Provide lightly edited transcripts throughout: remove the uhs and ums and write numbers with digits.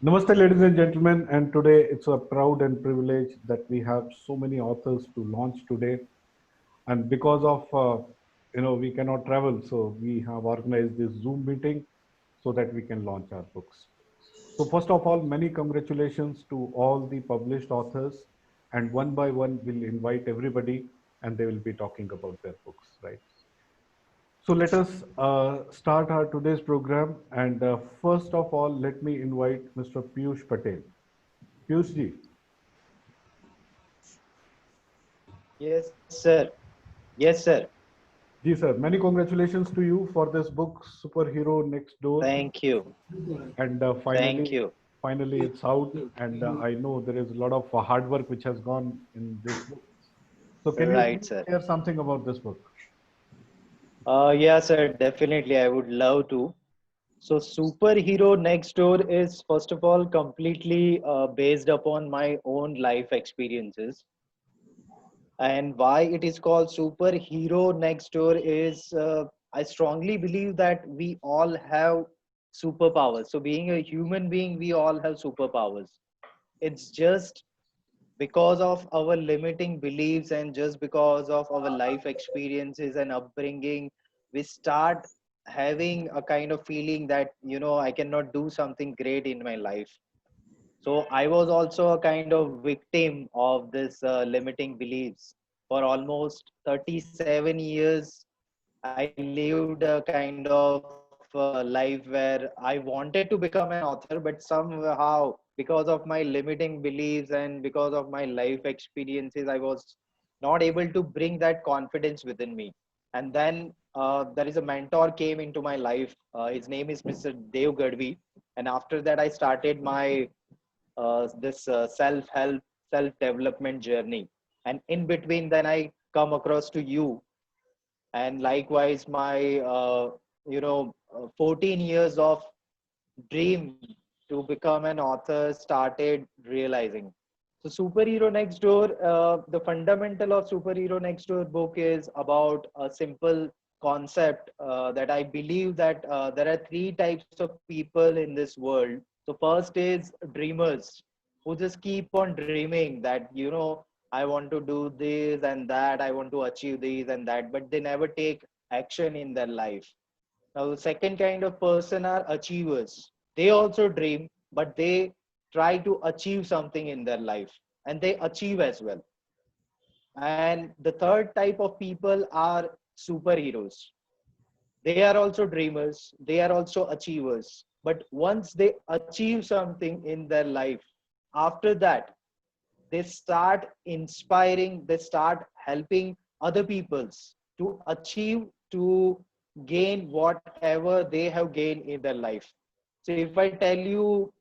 Namaste, ladies and gentlemen, and today it's a proud and privilege that we have so many authors to launch today. And because of we cannot travel, so we have organized this Zoom meeting so that we can launch our books. So first of all, many congratulations to all the published authors, and one by one we'll invite everybody, and they will be talking about their books, right? So let us start our today's program. And first of all, let me invite Mr. Piyush Patel. Piyush ji, Yes, sir. Yes, sir. ji sir, many congratulations to you for this book, Superhero Next Door. Thank you. And Thank finally, you. finally it's out. And I know there is a lot of hard work which has gone in this book. So can you Right, please sir. share something about this book? Yeah, sir. Definitely, I would love to. So, Superhero Next Door is first of all completely based upon my own life experiences. And why it is called Superhero Next Door is I strongly believe that we all have superpowers. So, being a human being, we all have superpowers. It's just because of our limiting beliefs and just because of our life experiences and upbringing, we start having a kind of feeling that I cannot do something great in my life. So I was also a kind of victim of this limiting beliefs. For almost 37 years I lived a kind of life where I wanted to become an author, but somehow, because of my limiting beliefs and because of my life experiences, I was not able to bring that confidence within me. And then there is a mentor came into my life. His name is Mr. Dev Gadvi. And after that, I started my this self-help, self-development journey. And in between, then I come across to you, and likewise my 14 years of dream to become an author started realizing. So Superhero Next Door, the fundamental of Superhero Next Door book is about a simple concept that I believe that there are three types of people in this world. So first is dreamers who just keep on dreaming that I want to do this and that, I want to achieve this and that, but they never take action in their life. Now, the second kind of person are achievers. They also dream, but they try to achieve something in their life and they achieve as well. And the third type of people are superheroes. They are also dreamers, they are also achievers. But once they achieve something in their life, after that, they start inspiring, they start helping other peoples to achieve, to gain whatever they have gained in their life. So if I tell you,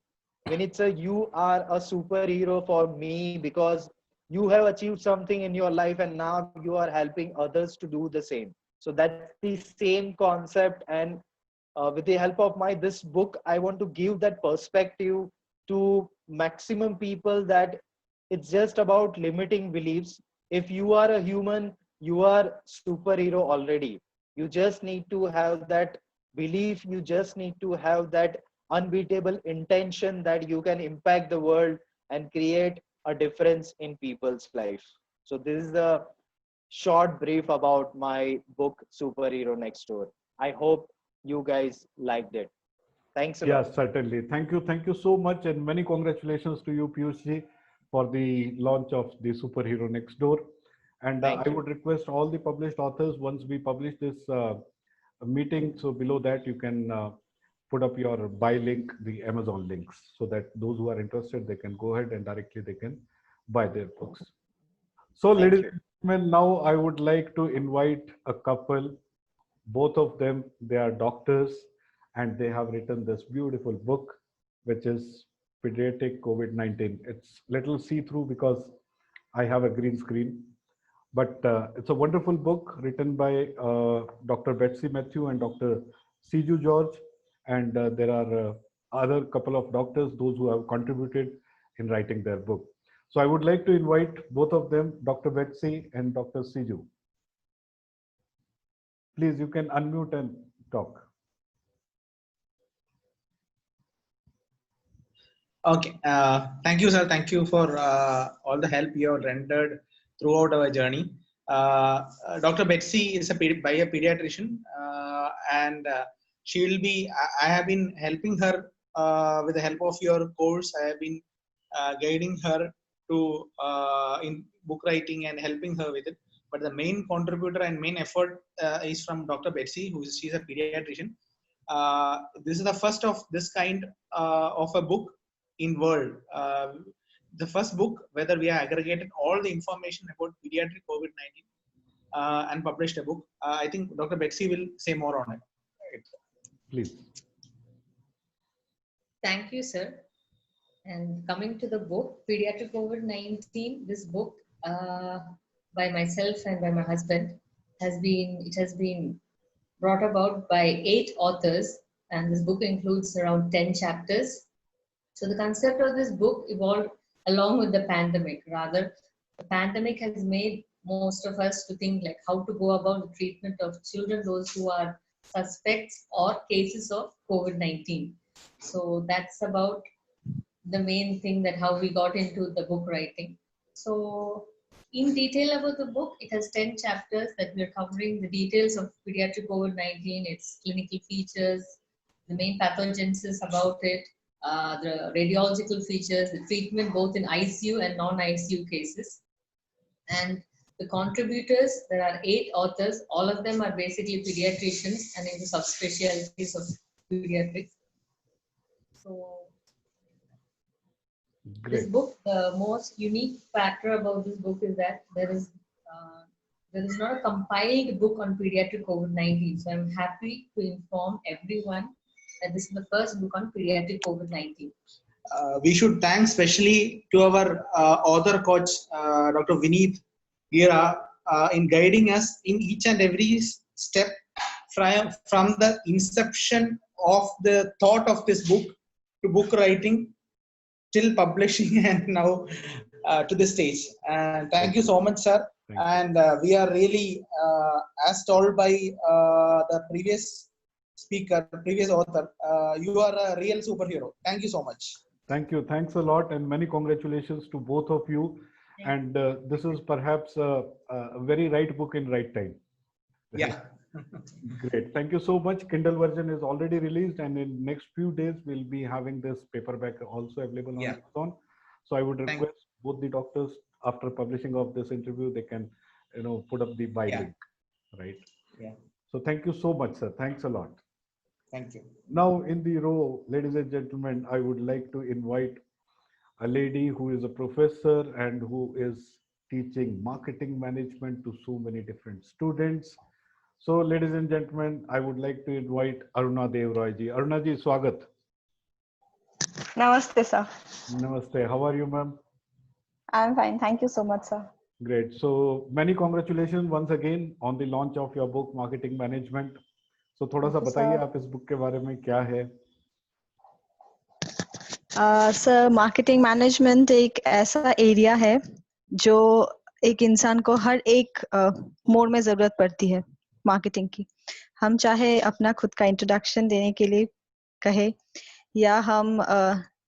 Vinitsa, you are a superhero for me because you have achieved something in your life and now you are helping others to do the same. So that's the same concept. And with the help of my this book, I want to give that perspective to maximum people that it's just about limiting beliefs. If you are a human, you are superhero already. You just need to have that belief, you just need to have that unbeatable intention that you can impact the world and create a difference in people's life. So this is the short brief about my book Superhero Next Door. I hope you guys liked it. Thanks a lot. Yes, certainly. Thank you. Thank you so much. And many congratulations to you, Piyush ji, for the launch of the Superhero Next Door. And Thank I you. would request all the published authors, once we publish this meeting, so below that you can put up your buy link, the Amazon links, so that those who are interested, they can go ahead and directly they can buy their books. So, Thank ladies you. and gentlemen, now I would like to invite a couple. Both of them, they are doctors, and they have written this beautiful book, which is Pediatric COVID-19. It's little see-through because I have a green screen, but it's a wonderful book written by Dr. Betsy Matthew and Dr. Siju George, and there are other couple of doctors, those who have contributed in writing their book. So I would like to invite both of them, Dr. Betsy and Dr. Siju. Please, you can unmute and talk. Okay. Thank you, sir. Thank you for all the help you have rendered throughout our journey. Dr. Betsy is by a pediatrician, and she will be. I have been helping her with the help of your course. I have been guiding her to in book writing and helping her with it. But the main contributor and main effort is from Dr. Betsy, she's a pediatrician. This is the first of this kind of a book in world. The first book whether we have aggregated all the information about pediatric COVID-19 and published a book. I think Dr. Betsy will say more on it. Please. Thank you, sir. And coming to the book, Pediatric COVID-19, this book by myself and by my husband has been brought about by 8 authors, and this book includes around 10 chapters. So the concept of this book evolved along with the pandemic. Rather, the pandemic has made most of us to think like how to go about the treatment of children, those who are suspects or cases of COVID-19. So that's about the main thing, that how we got into the book writing. So in detail about the book, it has 10 chapters that we are covering the details of pediatric COVID-19, its clinical features, the main pathogenesis about it, the radiological features, the treatment both in ICU and non-ICU cases. And the contributors, there are 8 authors, all of them are basically pediatricians and into subspecialties of pediatrics. So Great. this book, the most unique factor about this book is that there is not a compiled book on pediatric COVID-19. So I'm happy to inform everyone that this is the first book on pediatric COVID-19. We should thank specially to our author coach, Dr. Vineet Gira, in guiding us in each and every step from the inception of the thought of this book to book writing till publishing and now to the stage. And thank you so much, sir. And we are really, as told by the previous speaker, previous author, you are a real superhero. Thank you so much. Thank you. Thanks a lot, and many congratulations to both of you. And this is perhaps a very right book in right time. Yeah. Great. Thank you so much. Kindle version is already released, and in next few days we'll be having this paperback also available on Amazon. So I would request both the doctors, after publishing of this interview, they can, put up the buy link, right? Yeah. So thank you so much, sir. Thanks a lot. Thank you. Now in the row, ladies and gentlemen, I would like to invite a lady who is a professor and who is teaching marketing management to so many different students. So, ladies and gentlemen, I would like to invite Aruna Dev Roy ji. Aruna ji, swagat. Namaste, sir. Namaste. How are you, ma'am? I'm fine. Thank you so much, sir. Great. So, many congratulations once again on the launch of your book, Marketing Management. So, थोड़ा सा बताइए आप इस book के बारे में क्या है? सर, मार्केटिंग मैनेजमेंट एक ऐसा एरिया है जो एक इंसान को हर एक मोड़ में जरूरत पड़ती है मार्केटिंग की. हम चाहे अपना खुद का इंट्रोडक्शन देने के लिए कहे, या हम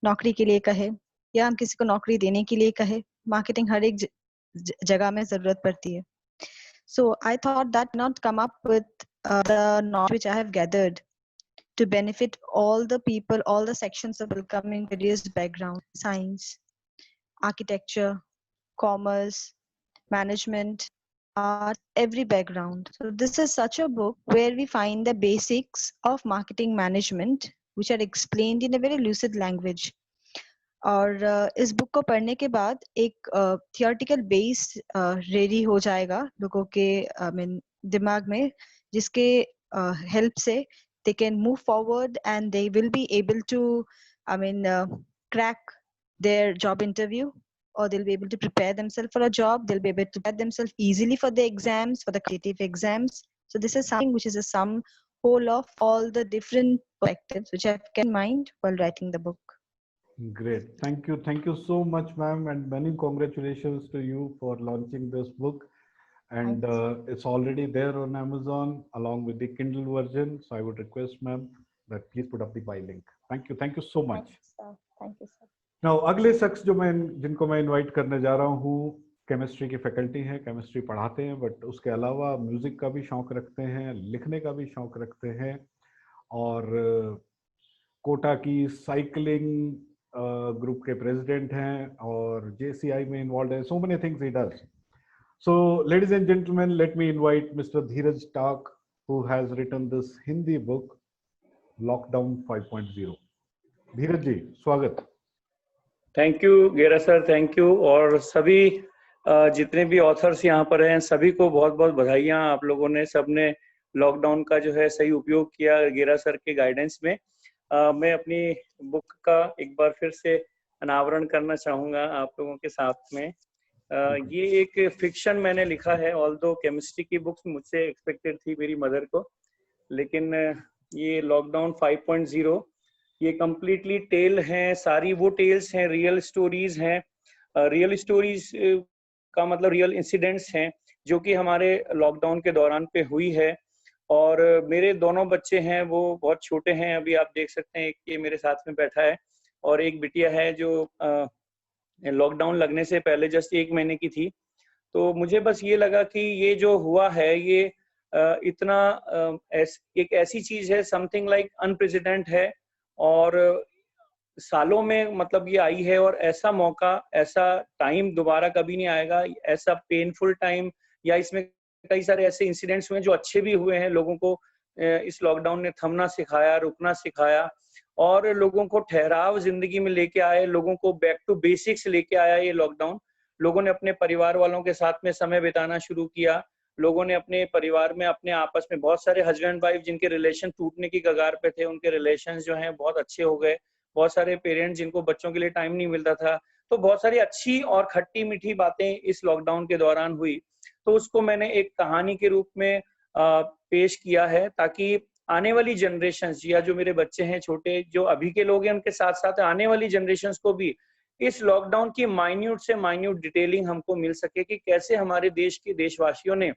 नौकरी के लिए कहे, या हम किसी को नौकरी देने के लिए कहे, मार्केटिंग हर एक जगह में जरूरत पड़ती है. So I thought that not come up with the knowledge which I have gathered to benefit all the people, all the sections of coming various backgrounds, science, architecture, commerce, management, art, every background. So this is such a book where we find the basics of marketing management, which are explained in a very lucid language. और इस book को पढ़ने के बाद एक theoretical base ready हो जाएगा लोगों के दिमाग में, जिसके हेल्प से they can move forward and they will be able to crack their job interview, or they'll be able to prepare themselves for a job. They'll be able to prepare themselves easily for the exams, for the creative exams. So this is something which is a sum whole of all the different perspectives which I've kept in mind while writing the book. Great. Thank you. Thank you so much, ma'am, and many congratulations to you for launching this book. And it's already there on Amazon along with the Kindle version. So I would request, ma'am, that please put up the buy link. Thank you. Thank you so much. Thank you, sir. Now अगले शख्स जिनको मैं invite करने जा रहा हूँ, chemistry की faculty है, केमिस्ट्री पढ़ाते हैं, बट उसके अलावा म्यूजिक का भी शौक रखते हैं, लिखने का भी शौक रखते हैं, और कोटा की साइकिलिंग ग्रुप के प्रेसिडेंट हैं, और जेसीआई में इन्वॉल्व है. So many things he does. So, ladies and gentlemen, let me invite Mr. Dheeraj Tak, who has written this Hindi book, Lockdown 5.0. धीरज जी, स्वागत. थैंक यू गेरा सर, थैंक यू. और सभी जितने भी ऑथर्स यहाँ पर हैं, सभी को बहुत बहुत बधाइयाँ. आप लोगों ने सबने लॉकडाउन का जो है सही उपयोग किया गेरा सर के गाइडेंस में. मैं अपनी बुक का एक बार फिर से अनावरण करना चाहूँगा आप लोगों के साथ में. ये एक फिक्शन मैंने लिखा है, ऑल्दो केमिस्ट्री की बुक्स मुझसे एक्सपेक्टेड थी मेरी मदर को, लेकिन ये लॉकडाउन 5.0 ये कम्प्लीटली टेल हैं. सारी वो टेल्स हैं, रियल स्टोरीज हैं. रियल स्टोरीज का मतलब रियल इंसिडेंट्स हैं जो कि हमारे लॉकडाउन के दौरान पे हुई है. और मेरे दोनों बच्चे हैं, वो बहुत छोटे हैं. अभी आप देख सकते हैं, एक ये मेरे साथ में बैठा है और एक बिटिया है जो लॉकडाउन लगने से पहले जस्ट 1 महीने की थी. तो मुझे बस ये लगा कि ये जो हुआ है ये इतना एक ऐसी चीज है, समथिंग लाइक अनप्रेसिडेंट है, और सालों में मतलब ये आई है. और ऐसा मौका, ऐसा टाइम दोबारा कभी नहीं आएगा. ऐसा पेनफुल टाइम, या इसमें कई सारे ऐसे इंसिडेंट्स हुए हैं जो अच्छे भी हुए हैं. लोगों को इस लॉकडाउन ने थमना सिखाया, रुकना सिखाया, और लोगों को ठहराव जिंदगी में लेके आए, लोगों को बैक टू बेसिक्स लेके आया ये लॉकडाउन. लोगों ने अपने परिवार वालों के साथ में समय बिताना शुरू किया. लोगों ने अपने परिवार में अपने आपस में, बहुत सारे हस्बैंड वाइफ जिनके रिलेशन टूटने की कगार पे थे, उनके रिलेशंस जो हैं बहुत अच्छे हो गए. बहुत सारे पेरेंट्स जिनको बच्चों के लिए टाइम नहीं मिलता था. तो बहुत सारी अच्छी और खट्टी मीठी बातें इस लॉकडाउन के दौरान हुई. तो उसको मैंने एक कहानी के रूप में पेश किया है, ताकि आने वाली जनरेशंस, या जो मेरे बच्चे हैं छोटे, जो अभी के लोग हैं, उनके साथ साथ आने वाली जनरेशंस को भी इस लॉकडाउन की माइन्यूट से माइन्यूट डिटेलिंग हमको मिल सके कि कैसे हमारे देश के देशवासियों ने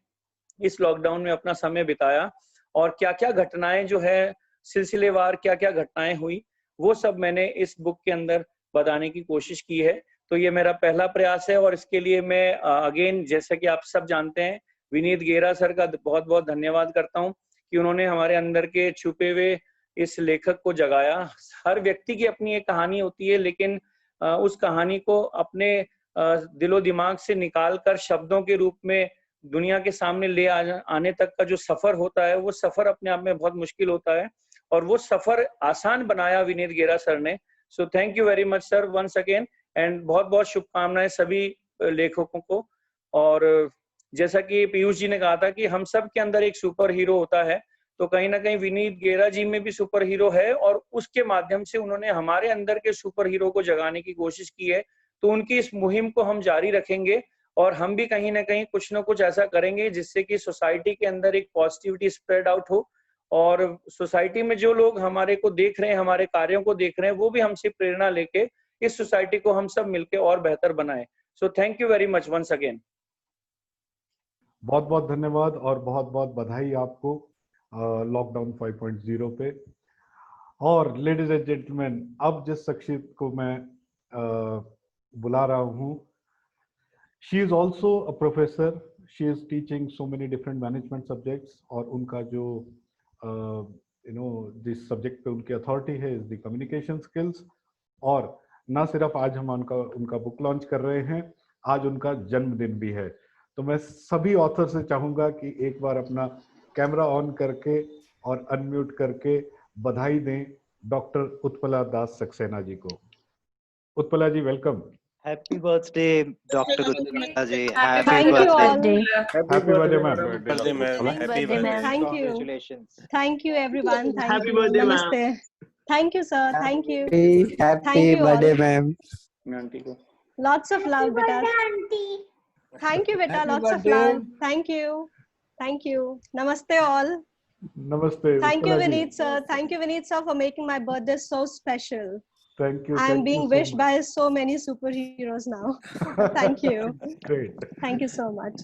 इस लॉकडाउन में अपना समय बिताया, और क्या क्या घटनाएं जो है सिलसिलेवार क्या क्या घटनाएं हुई, वो सब मैंने इस बुक के अंदर बताने की कोशिश की है. तो ये मेरा पहला प्रयास है, और इसके लिए मैं अगेन, जैसा कि आप सब जानते हैं, विनीत गेरा सर का बहुत बहुत धन्यवाद करता हूँ कि उन्होंने हमारे अंदर के छुपे हुए इस लेखक को जगाया. हर व्यक्ति की अपनी एक कहानी होती है, लेकिन उस कहानी को अपने दिलो दिमाग से निकाल कर शब्दों के रूप में दुनिया के सामने ले आने तक का जो सफर होता है, वो सफर अपने आप में बहुत मुश्किल होता है, और वो सफर आसान बनाया विनीत गेरा सर ने. So thank you very much sir, once again, and बहुत बहुत शुभकामनाएं सभी लेखकों को. और जैसा कि पीयूष जी ने कहा था कि हम सब के अंदर एक सुपर हीरो होता है, तो कहीं ना कहीं विनीत गेरा जी में भी सुपर हीरो है, और उसके माध्यम से उन्होंने हमारे अंदर के सुपर हीरो को जगाने की कोशिश की है. तो उनकी इस मुहिम को हम जारी रखेंगे, और हम भी कहीं ना कहीं कुछ ना कुछ ऐसा करेंगे जिससे कि सोसाइटी के अंदर एक पॉजिटिविटी स्प्रेड आउट हो, और सोसाइटी में जो लोग हमारे को देख रहे हैं, हमारे कार्यों को देख रहे हैं, वो भी हमसे प्रेरणा लेके इस सोसाइटी को हम सब मिलके और बेहतर बनाएं. So thank you very much once again. बहुत बहुत धन्यवाद और बहुत बहुत बधाई आपको लॉकडाउन 5.0 पे. और लेडीज एंड जेंटलमैन, अब जिस शख्सियत को मैं बुला रहा हूँ, she is also a professor. She is teaching so many different management subjects, और उनका जो जिस सब्जेक्ट पे उनकी अथॉरिटी है इज द कम्युनिकेशन स्किल्स. और ना सिर्फ आज हम उनका बुक लॉन्च कर रहे हैं, आज उनका जन्मदिन भी है. तो मैं सभी ऑथर से चाहूंगा कि एक बार अपना कैमरा ऑन करके और अनम्यूट करके बधाई दें डॉक्टर उत्पला दास सक्सेना जी को. उत्पला जी, welcome. Happy birthday, Dr. Utpala ji. Thank Happy you all. birthday. Happy birthday, ma'am. Birthday, ma'am. Happy birthday. Thank you. Congratulations. Thank you everyone. Thank Happy you. birthday, ma'am. Namaste. Thank you sir. Thank you. Happy Thank you birthday, all. ma'am. Aunty को Lots of love, beta. Thank you, beta. Happy Lots of birthday. love. Thank you. Thank you. Namaste all. Namaste. Thank you, Utpala ji. Vineet sir. Thank you, Vineet sir, for making my birthday so special. Thank you. I'm Thank being you so wished much. by so many superheroes now. Thank you. Great. Thank you so much.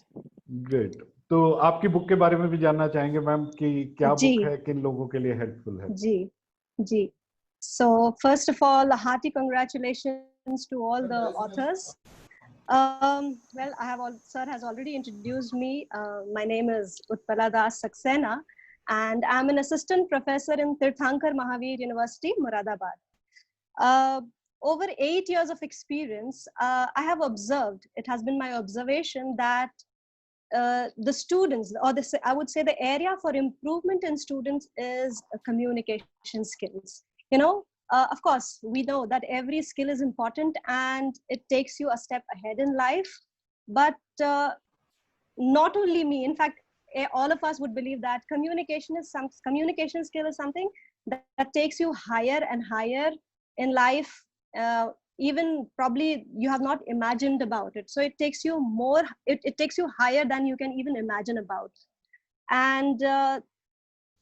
Great. तो आपकी book के बारे में भी जानना चाहेंगे ma'am कि क्या जी. बुक है, किन लोगों के लिए हेल्पफुल है. जी जी. So first of all, a hearty congratulations to all the authors. Well, sir has already introduced me. My name is Utpala Das Saxena, and I'm an assistant professor in Tirthankar Mahavir University, Moradabad. Over 8 years of experience, I have observed, it has been my observation that the students, or I would say the area for improvement in students is communication skills. You know, of course, we know that every skill is important and it takes you a step ahead in life. But not only me, in fact, all of us would believe that communication skill is something that takes you higher and higher in life. Even probably you have not imagined about it. So it takes you more, it takes you higher than you can even imagine about. And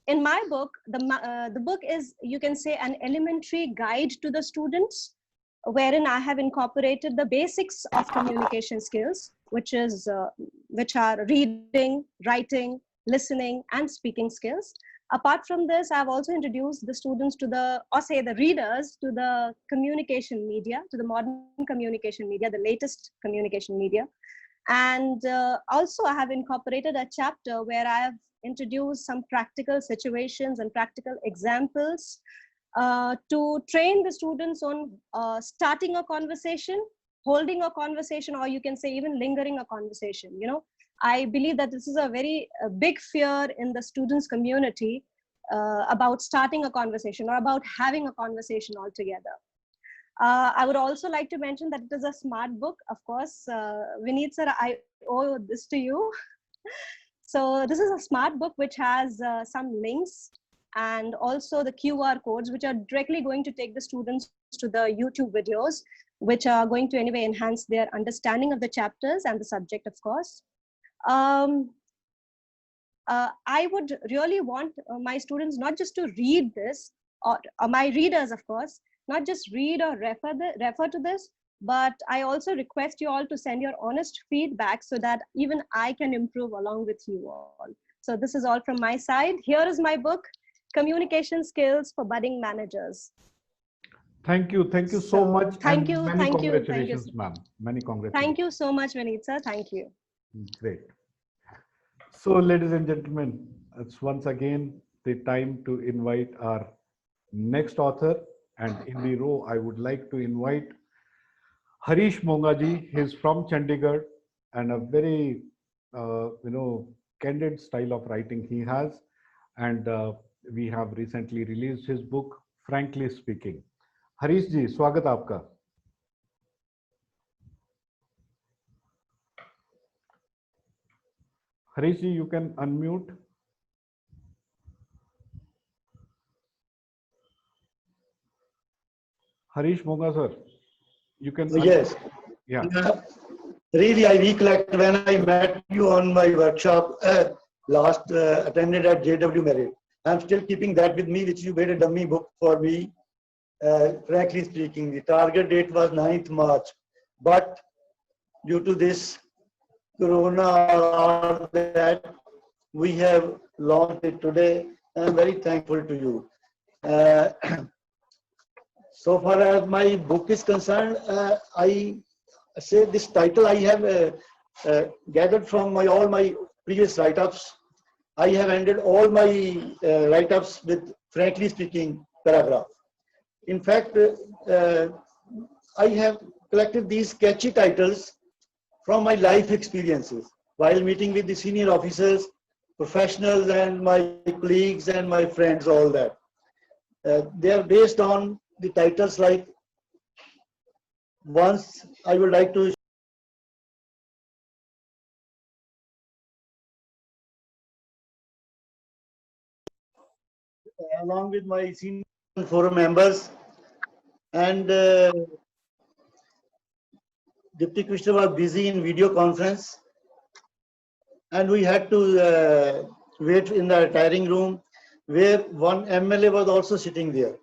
in my book, the book is, you can say, an elementary guide to the students, wherein I have incorporated the basics of communication skills, which are reading, writing, listening, and speaking skills. Apart from this, I've also introduced the students to the readers to the communication media, to the modern communication media, the latest communication media. And also I have incorporated a chapter where I have introduced some practical situations and practical examples to train the students on starting a conversation, holding a conversation, or you can say even lingering a conversation. You know, I believe that this is a very big fear in the students community about starting a conversation or about having a conversation altogether. I would also like to mention that it is a smart book. Of course, Vineet sir, I owe this to you. So this is a smart book which has some links and also the QR codes, which are directly going to take the students to the YouTube videos, which are going to anyway enhance their understanding of the chapters and the subject, of course. I would really want my students not just to read this, or my readers, of course, not just read or refer to this, but I also request you all to send your honest feedback so that even I can improve along with you all. So this is all from my side. Here is my book, Communication Skills for Budding Managers. Thank you so much. Thank you, many congratulations, ma'am. Many congratulations. Thank you so much, Vineet sir. Thank you. Great. So, ladies and gentlemen, it's once again the time to invite our next author. And in the row, I would like to invite Harish Mongaji. He's from Chandigarh, and a very, candid style of writing he has. And we have recently released his book, Frankly Speaking. Harish ji, swagat aapka. Harish ji, you can unmute. Harish Monga sir, you can. Yes. Yeah. Really, I recollect when I met you on my workshop last attended at JW Merit. I'm still keeping that with me, which you made a dummy book for me. Frankly speaking, the target date was 9th March, but due to this Corona or that, we have launched it today. I'm very thankful to you. So far as my book is concerned, I say this title I have gathered from all my previous write-ups. I have ended all my write-ups with frankly speaking paragraph. In fact, I have collected these sketchy titles from my life experiences while meeting with the senior officers, professionals, and my colleagues and my friends, all that. They are based on the titles like, once I would like to along with my senior forum members, and Deputy Commissioner was busy in video conference, and we had to wait in the retiring room where one MLA was also sitting there.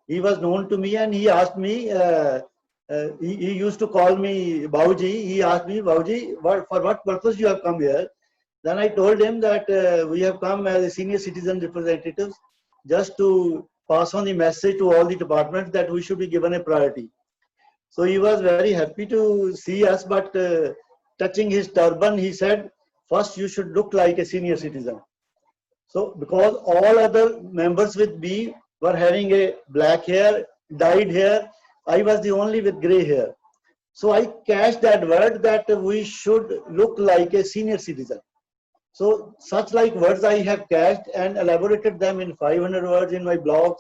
He was known to me and he asked me, he used to call me Bauji. He asked me, Bauji, for what purpose you have come here? Then I told him that we have come as senior citizen representatives just to pass on the message to all the departments that we should be given a priority. So he was very happy to see us, but touching his turban, he said, first you should look like a senior citizen. So because all other members with me were having a black hair, dyed hair, I was the only with gray hair. So I catched that word that we should look like a senior citizen. So such like words I have catched and elaborated them in 500 words in my blogs,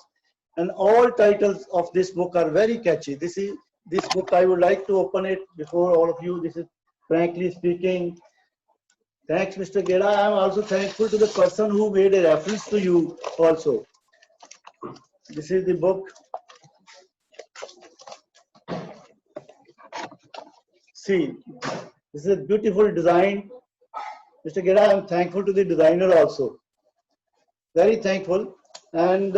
and all titles of this book are very catchy. This book, I would like to open it before all of you. This is frankly speaking. Thanks, Mr. Gera. I am also thankful to the person who made a reference to you also. This is the book. See, this is a beautiful design. Mr. Gera, I am thankful to the designer also. Very thankful. And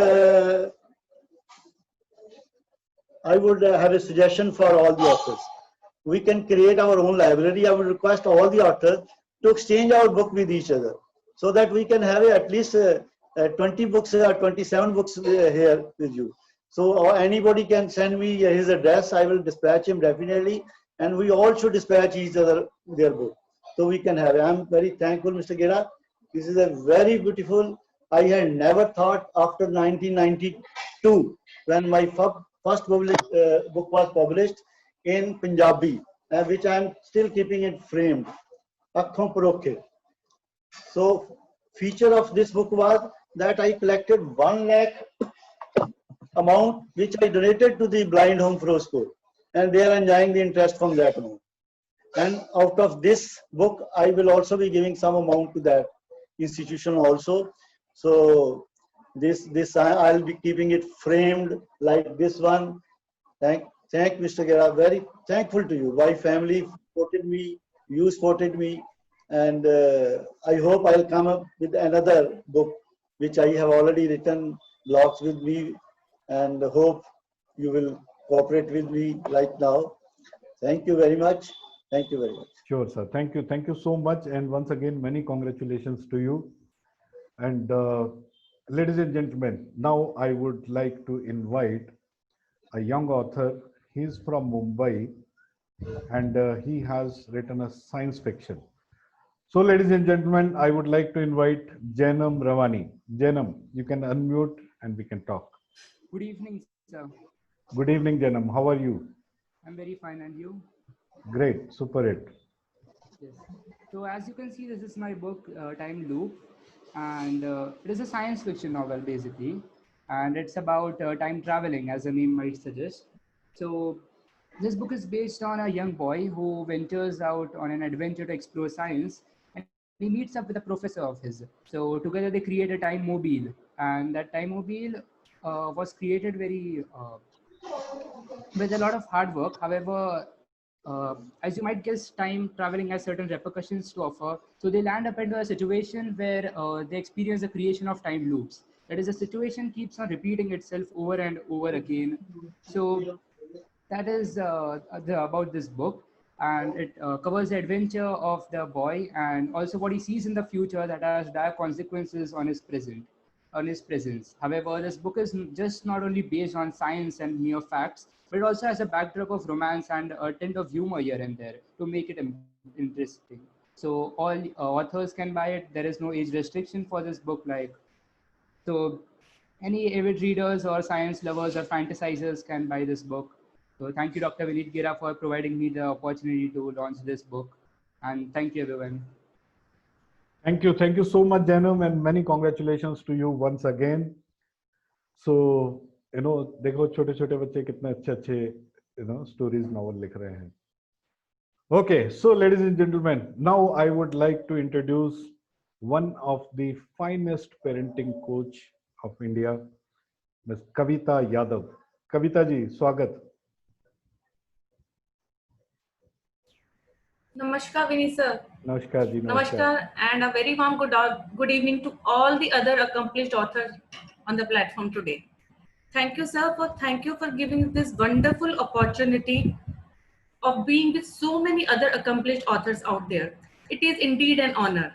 I would have a suggestion for all the authors. We can create our own library. I would request all the authors to exchange our book with each other so that we can have at least 20 books or 27 books here with you. So anybody can send me his address. I will dispatch him definitely. And we all should dispatch each other their book. So we can have it. I'm very thankful, Mr. Gera. This is a very beautiful. I had never thought after 1992, when my first book was published in Punjabi, which I'm still keeping it framed. Akkhon Parokhe. So feature of this book was that I collected 1 lakh amount which I donated to the Blind Home Firozpur, and they are enjoying the interest from that amount. And out of this book, I will also be giving some amount to that institution also. So this I'll be keeping it framed like this one. Thank Mr. Gera. Very thankful to you. My family supported me. You supported me, and I hope I'll come up with another book which I have already written blogs with me, and hope you will cooperate with me like now. Thank you very much. Thank you very much. Sure, sir. Thank you. Thank you so much. And once again, many congratulations to you. And ladies and gentlemen, now I would like to invite a young author. He's from Mumbai, and he has written a science fiction. So ladies and gentlemen, I would like to invite Janam Ravani. Janam, you can unmute and we can talk. Good evening, sir. Good evening, Janam. How are you? I'm very fine, and you? Great, super hit. Yes. So as you can see, this is my book, Time Loop, and it is a science fiction novel basically, and it's about time traveling, as the name might suggest. So this book is based on a young boy who ventures out on an adventure to explore science, and he meets up with a professor of his. So together they create a time mobile, and that time mobile was created with a lot of hard work. However, as you might guess, time traveling has certain repercussions to offer. So they land up into a situation where they experience the creation of time loops. That is, the situation keeps on repeating itself over and over again. So that is about this book, and it covers the adventure of the boy and also what he sees in the future that has dire consequences on his presence. However, this book is just not only based on science and mere facts, but it also has a backdrop of romance and a tint of humor here and there to make it interesting. So all authors can buy it. There is no age restriction for this book. So any avid readers or science lovers or fantasizers can buy this book. So thank you, Dr. Vineet Gera, for providing me the opportunity to launch this book. And thank you, everyone. Thank you. Thank you so much, Janam, and many congratulations to you once again. So, देखो छोटे छोटे बच्चे कितने अच्छे stories novel लिख रहे हैं. Okay, so ladies and gentlemen, now I would like to introduce one of the finest parenting coach of India, Ms. Kavita Yadav. Kavita ji, swagat. Namaskar, Vinny sir. Namaskar ji. Namaskar, and a very warm good evening to all the other accomplished authors on the platform today. Thank you, sir, thank you for giving this wonderful opportunity of being with so many other accomplished authors out there. It is indeed an honor.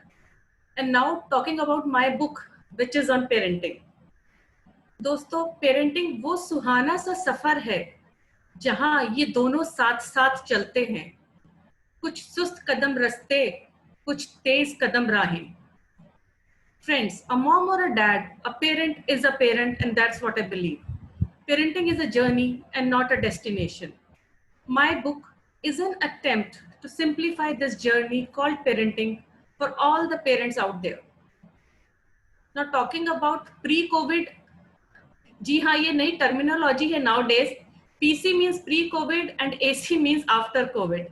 And now talking about my book, which is on parenting. दोस्तों parenting वो सुहाना सा सफर है जहां ये दोनों साथ साथ चलते हैं, कुछ सुस्त कदम रास्ते, कुछ तेज कदम राहें. Friends, a mom or a dad, a parent is a parent, and that's what I believe. Parenting is a journey and not a destination. My book is an attempt to simplify this journey called parenting for all the parents out there. Now, talking about pre-COVID, जी हाँ, ये नई terminology है nowadays. PC means pre-COVID and AC means after COVID.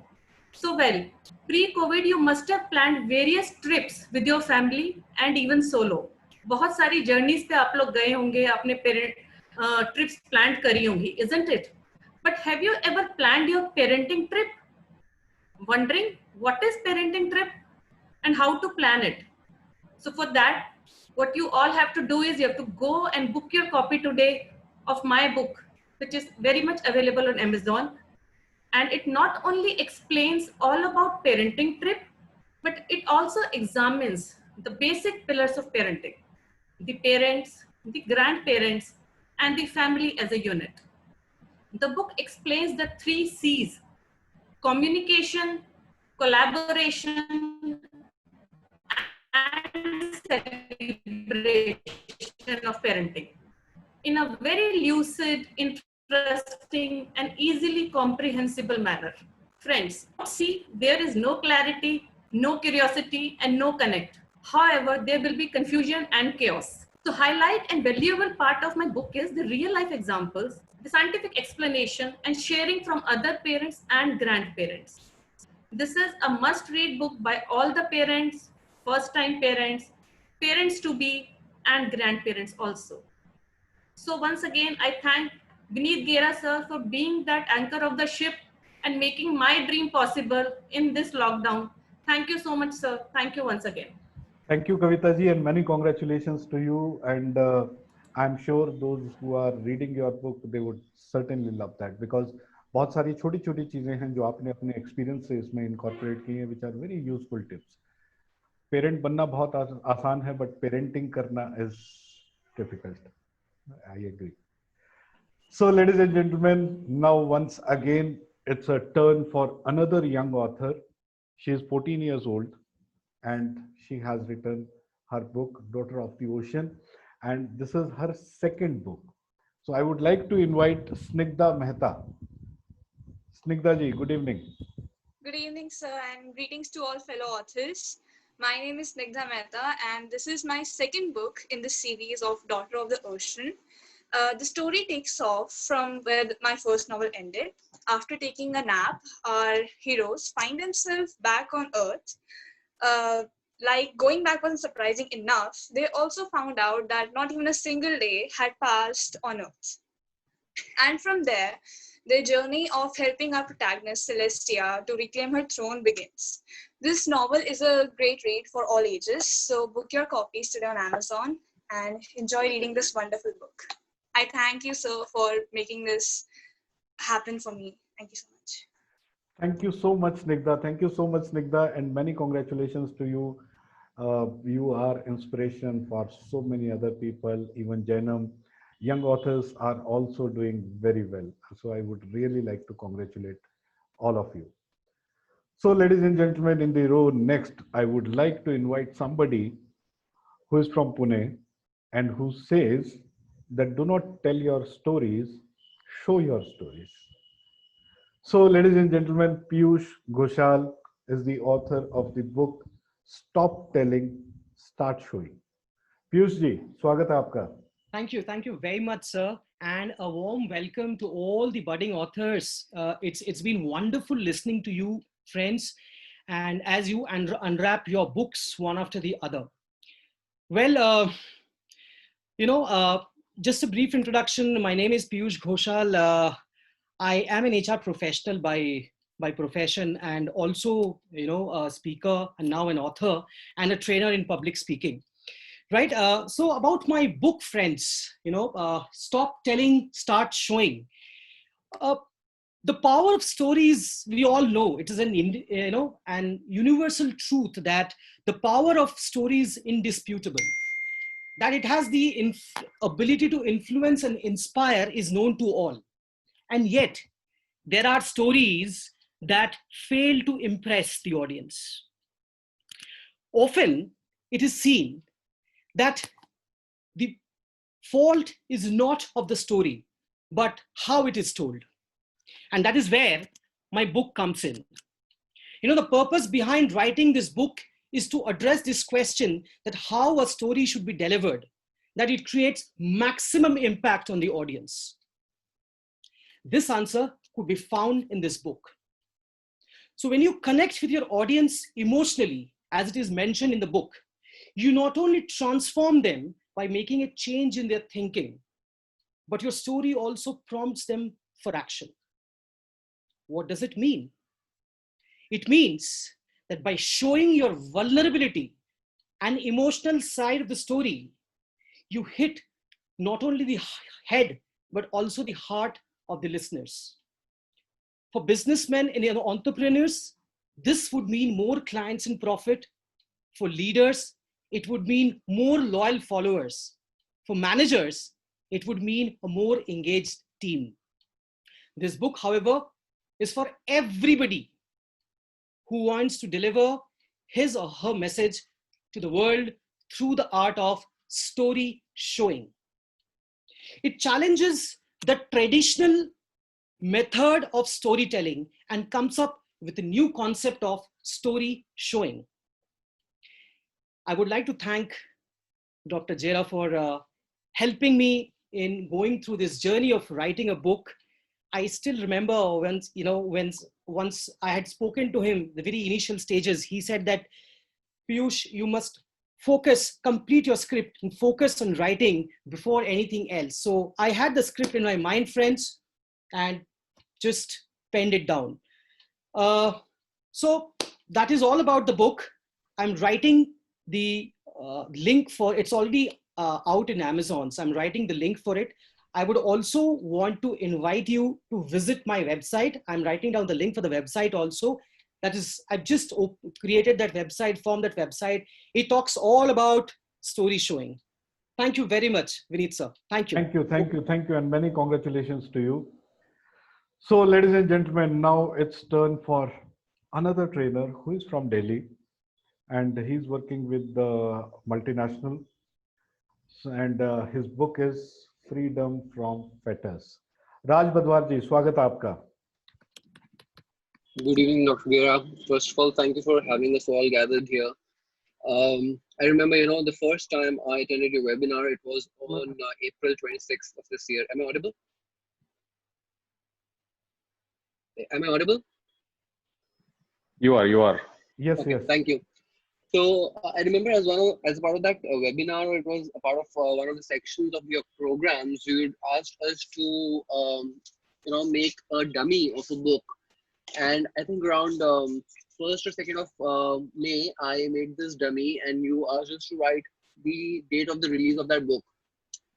So well, pre-COVID you must have planned various trips with your family and even solo. बहुत सारी journeys पे आप लोग गए होंगे, अपने parent trips planned करी होंगी, isn't it? But have you ever planned your parenting trip? Wondering what is parenting trip and how to plan it? So for that, what you all have to do is you have to go and book your copy today of my book, which is very much available on Amazon. And it not only explains all about parenting trip, but it also examines the basic pillars of parenting, the parents, the grandparents, and the family as a unit. The book explains the 3 C's: communication, collaboration, and celebration of parenting in a very lucid, interesting, and easily comprehensible manner. Friends, see, there is no clarity, no curiosity, and no connect. However, there will be confusion and chaos. So, highlight and valuable part of my book is the real life examples, the scientific explanation, and sharing from other parents and grandparents. This is a must-read book by all the parents, first-time parents, parents to be, and grandparents also. So once again, I thank Vineet Gera sir for being that anchor of the ship and making my dream possible in this lockdown. Thank you so much, sir. Thank you once again. Thank you, Kavita ji, and many congratulations to you. And I'm sure those who are reading your book, they would certainly love that, because बहुत सारी छोटी छोटी चीजें हैं जो आपने अपने experience से इसमें इनकॉर्पोरेट की हैं, which are very useful tips. Parent बनना बहुत आसान है, बट पेरेंटिंग करना is difficult. I agree. So, ladies and gentlemen, now once again, it's a turn for another young author. She is 14 years old and she has written her book, Daughter of the Ocean, and this is her second book. So, I would like to invite Snigdha Mehta. Snigdha ji, good evening. Good evening, sir, and greetings to all fellow authors. My name is Snigdha Mehta, and this is my second book in the series of Daughter of the Ocean. The story takes off from where my first novel ended. After taking a nap, our heroes find themselves back on Earth. Like going back wasn't surprising enough, they also found out that not even a single day had passed on Earth. And from there, their journey of helping our protagonist, Celestia, to reclaim her throne begins. This novel is a great read for all ages, so book your copies today on Amazon and enjoy reading this wonderful book. I thank you, sir, for making this happen for me. Thank you so much. Thank you so much, Snigdha. Thank you so much, Snigdha, and many congratulations to you. You are inspiration for so many other people, even Jainam. Young authors are also doing very well. So I would really like to congratulate all of you. So, ladies and gentlemen, in the row next, I would like to invite somebody who is from Pune and who says that do not tell your stories, show your stories. So, ladies and gentlemen, Piyush Ghoshal is the author of the book Stop Telling, Start Showing. Piyush ji, swagat hai aapka. Thank you very much, sir, and a warm welcome to all the budding authors. It's been wonderful listening to you, friends, and as you unwrap your books one after the other. Well, just a brief introduction. My name is Piyush Ghoshal. I am an HR professional by profession, and also a speaker, and now an author and a trainer in public speaking. Right. So about my book, friends, Stop Telling, Start Showing. The power of stories, we all know it is an universal truth that the power of stories is indisputable. that it has the ability to influence and inspire is known to all. And yet, there are stories that fail to impress the audience. Often, it is seen that the fault is not of the story, but how it is told. And that is where my book comes in. You know, the purpose behind writing this book is to address this question that how a story should be delivered, that it creates maximum impact on the audience. This answer could be found in this book. So when you connect with your audience emotionally, as it is mentioned in the book, you not only transform them by making a change in their thinking, but your story also prompts them for action. What does it mean? It means that by showing your vulnerability and emotional side of the story, you hit not only the head, but also the heart of the listeners. For businessmen and entrepreneurs, this would mean more clients and profit. For leaders, it would mean more loyal followers. For managers, it would mean a more engaged team. This book, however, is for everybody who wants to deliver his or her message to the world through the art of story showing. It challenges the traditional method of storytelling and comes up with a new concept of story showing. I would like to thank Dr. Jera for helping me in going through this journey of writing a book. I still remember once I had spoken to him, the very initial stages, he said that, Piyush, you must complete your script and focus on writing before anything else. So I had the script in my mind, friends, and just penned it down. So that is all about the book. I'm writing the link for, it's already out in Amazon. So I'm writing the link for it. I would also want to invite you to visit my website. I'm writing down the link for the website also. That is, I've just created that website, formed that website. It talks all about story showing. Thank you very much, Vineet sir. Thank you. Thank you, and many congratulations to you. So, ladies and gentlemen, now it's turn for another trainer who is from Delhi, and he's working with the multinational, and his book is Freedom from Fetters. Raj Badwar ji, swagat hai aapka. Good evening, Dr. Gera. First of all, thank you for having us all gathered here. I remember, the first time I attended your webinar, it was on April 26th of this year. Am I audible? Am I audible? You are. Yes, okay, yes. Thank you. So I remember as part of that webinar, it was a part of one of the sections of your programs. You asked us to, make a dummy of a book. And I think around 1st or 2nd of May, I made this dummy, and you asked us to write the date of the release of that book.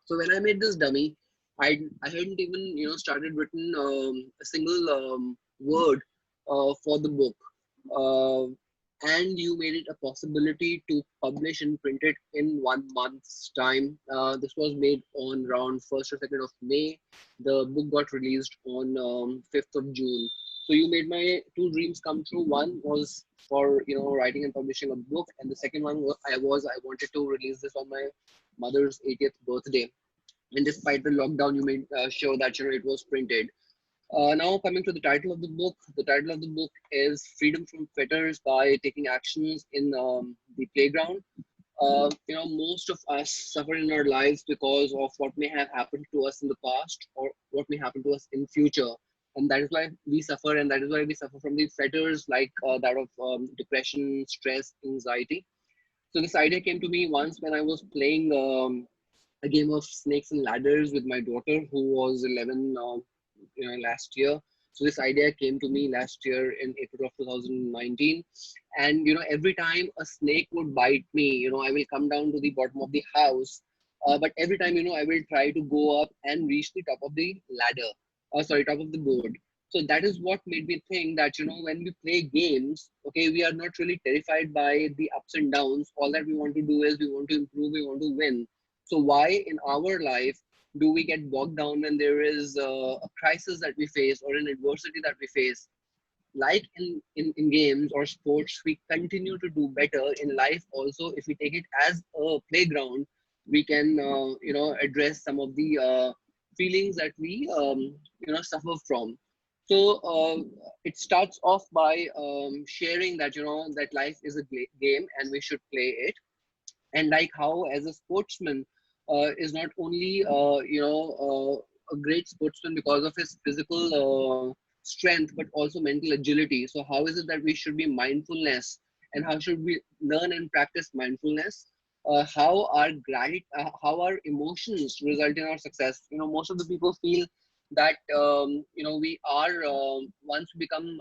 So when I made this dummy, I hadn't even started written a single word for the book, and you made it a possibility to publish and print it in 1 month's time. This was made on around 1st or 2nd of May. The book got released on 5th of June. So you made my 2 dreams come true. One was for writing and publishing a book, and the second one was I wanted to release this on my mother's 80th birthday. And despite the lockdown, you made sure that it was printed. Now coming to the title of the book is Freedom from Fetters by Taking Actions in the Playground. Most of us suffer in our lives because of what may have happened to us in the past or what may happen to us in future. And that is why we suffer, and that is why we suffer from the fetters like that of depression, stress, anxiety. So this idea came to me once when I was playing a game of snakes and ladders with my daughter, who was 11 last year. So this idea came to me last year in April of 2019. And every time a snake would bite me, I will come down to the bottom of the house. But every time, I will try to go up and reach the top of the ladder. Top of the board. So that is what made me think that, when we play games, okay, we are not really terrified by the ups and downs. All that we want to do is we want to improve, we want to win. So why in our life do we get bogged down when there is a crisis that we face or an adversity that we face? Like in games or sports, we continue to do better in life also. If we take it as a playground, we can address some of the feelings that we suffer from. So it starts off by sharing that that life is a game and we should play it. And like how as a sportsman is not only a great sportsman because of his physical strength but also mental agility. So how is it that we should be mindfulness, and how should we learn and practice mindfulness? How our emotions result in our success. Most of the people feel that we are once we become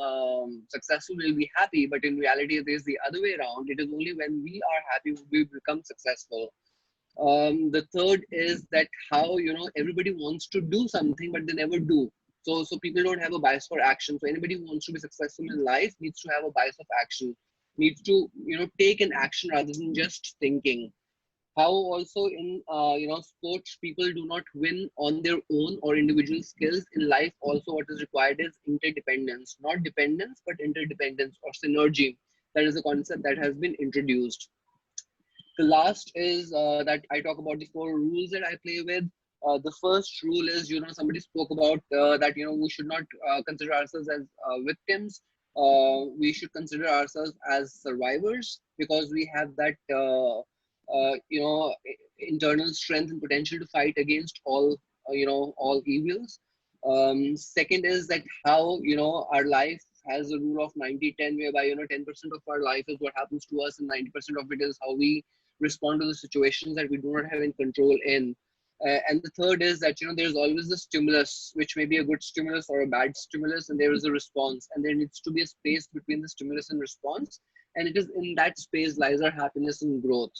successful we'll be happy, but in reality it is the other way around. It is only when we are happy we become successful. The third is that how everybody wants to do something but they never do. So people don't have a bias for action. So anybody who wants to be successful in life needs to have a bias of action, needs to take an action rather than just thinking. How also in sports people do not win on their own or individual skills. In life also what is required is interdependence, not dependence but interdependence or synergy. That is a concept that has been introduced. The last is that I talk about the 4 rules that I play with. The first rule is, somebody spoke about that, we should not consider ourselves as victims. We should consider ourselves as survivors, because we have that, internal strength and potential to fight against all, all evils. Second is that how, our life has a rule of 90-10, whereby, 10% of our life is what happens to us and 90% of it is how we respond to the situations that we do not have in control in. And the third is that, there's always a stimulus, which may be a good stimulus or a bad stimulus, and there is a response, and there needs to be a space between the stimulus and response. And it is in that space lies our happiness and growth.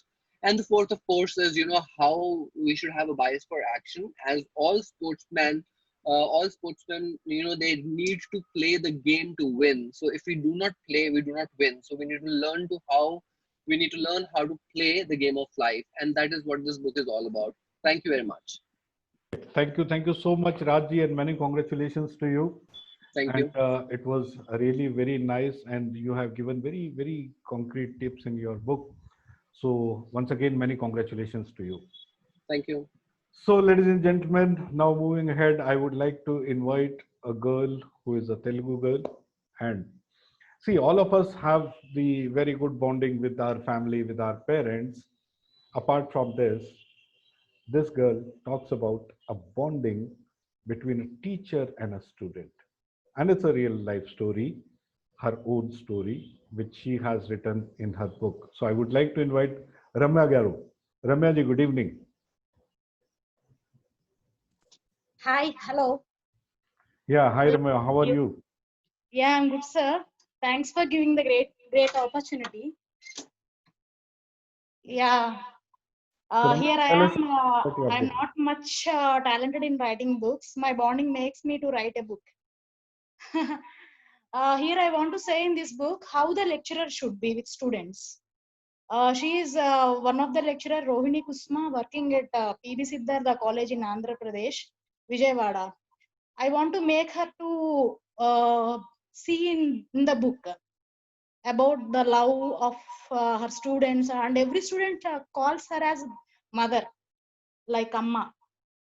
And the fourth, of course, is, how we should have a bias for action. As all sportsmen, they need to play the game to win. So if we do not play, we do not win. So we need to learn how to play the game of life. And that is what this book is all about. Thank you very much. Thank you so much, Rajji, and many congratulations to you. Thank you. It was really very nice, and you have given very, very concrete tips in your book. So once again, many congratulations to you. Thank you. So ladies and gentlemen, now moving ahead, I would like to invite a girl who is a Telugu girl. And see, all of us have the very good bonding with our family, with our parents. Apart from this girl talks about a bonding between a teacher and a student. And it's a real life story, her own story, which she has written in her book. So I would like to invite Ramya Garu. Ramya ji, good evening. Hi, hello. Yeah, hi Ramya, how are you? Yeah, I'm good, sir. Thanks for giving the great opportunity. Yeah. Here I am. I'm not much talented in writing books. My bonding makes me to write a book. Here I want to say in this book how the lecturer should be with students. She is one of the lecturer, Rohini Kusma, working at P.B. Siddhartha College in Andhra Pradesh, Vijayawada. I want to make her to see in the book about the love of her students, and every student calls her as mother, like Amma.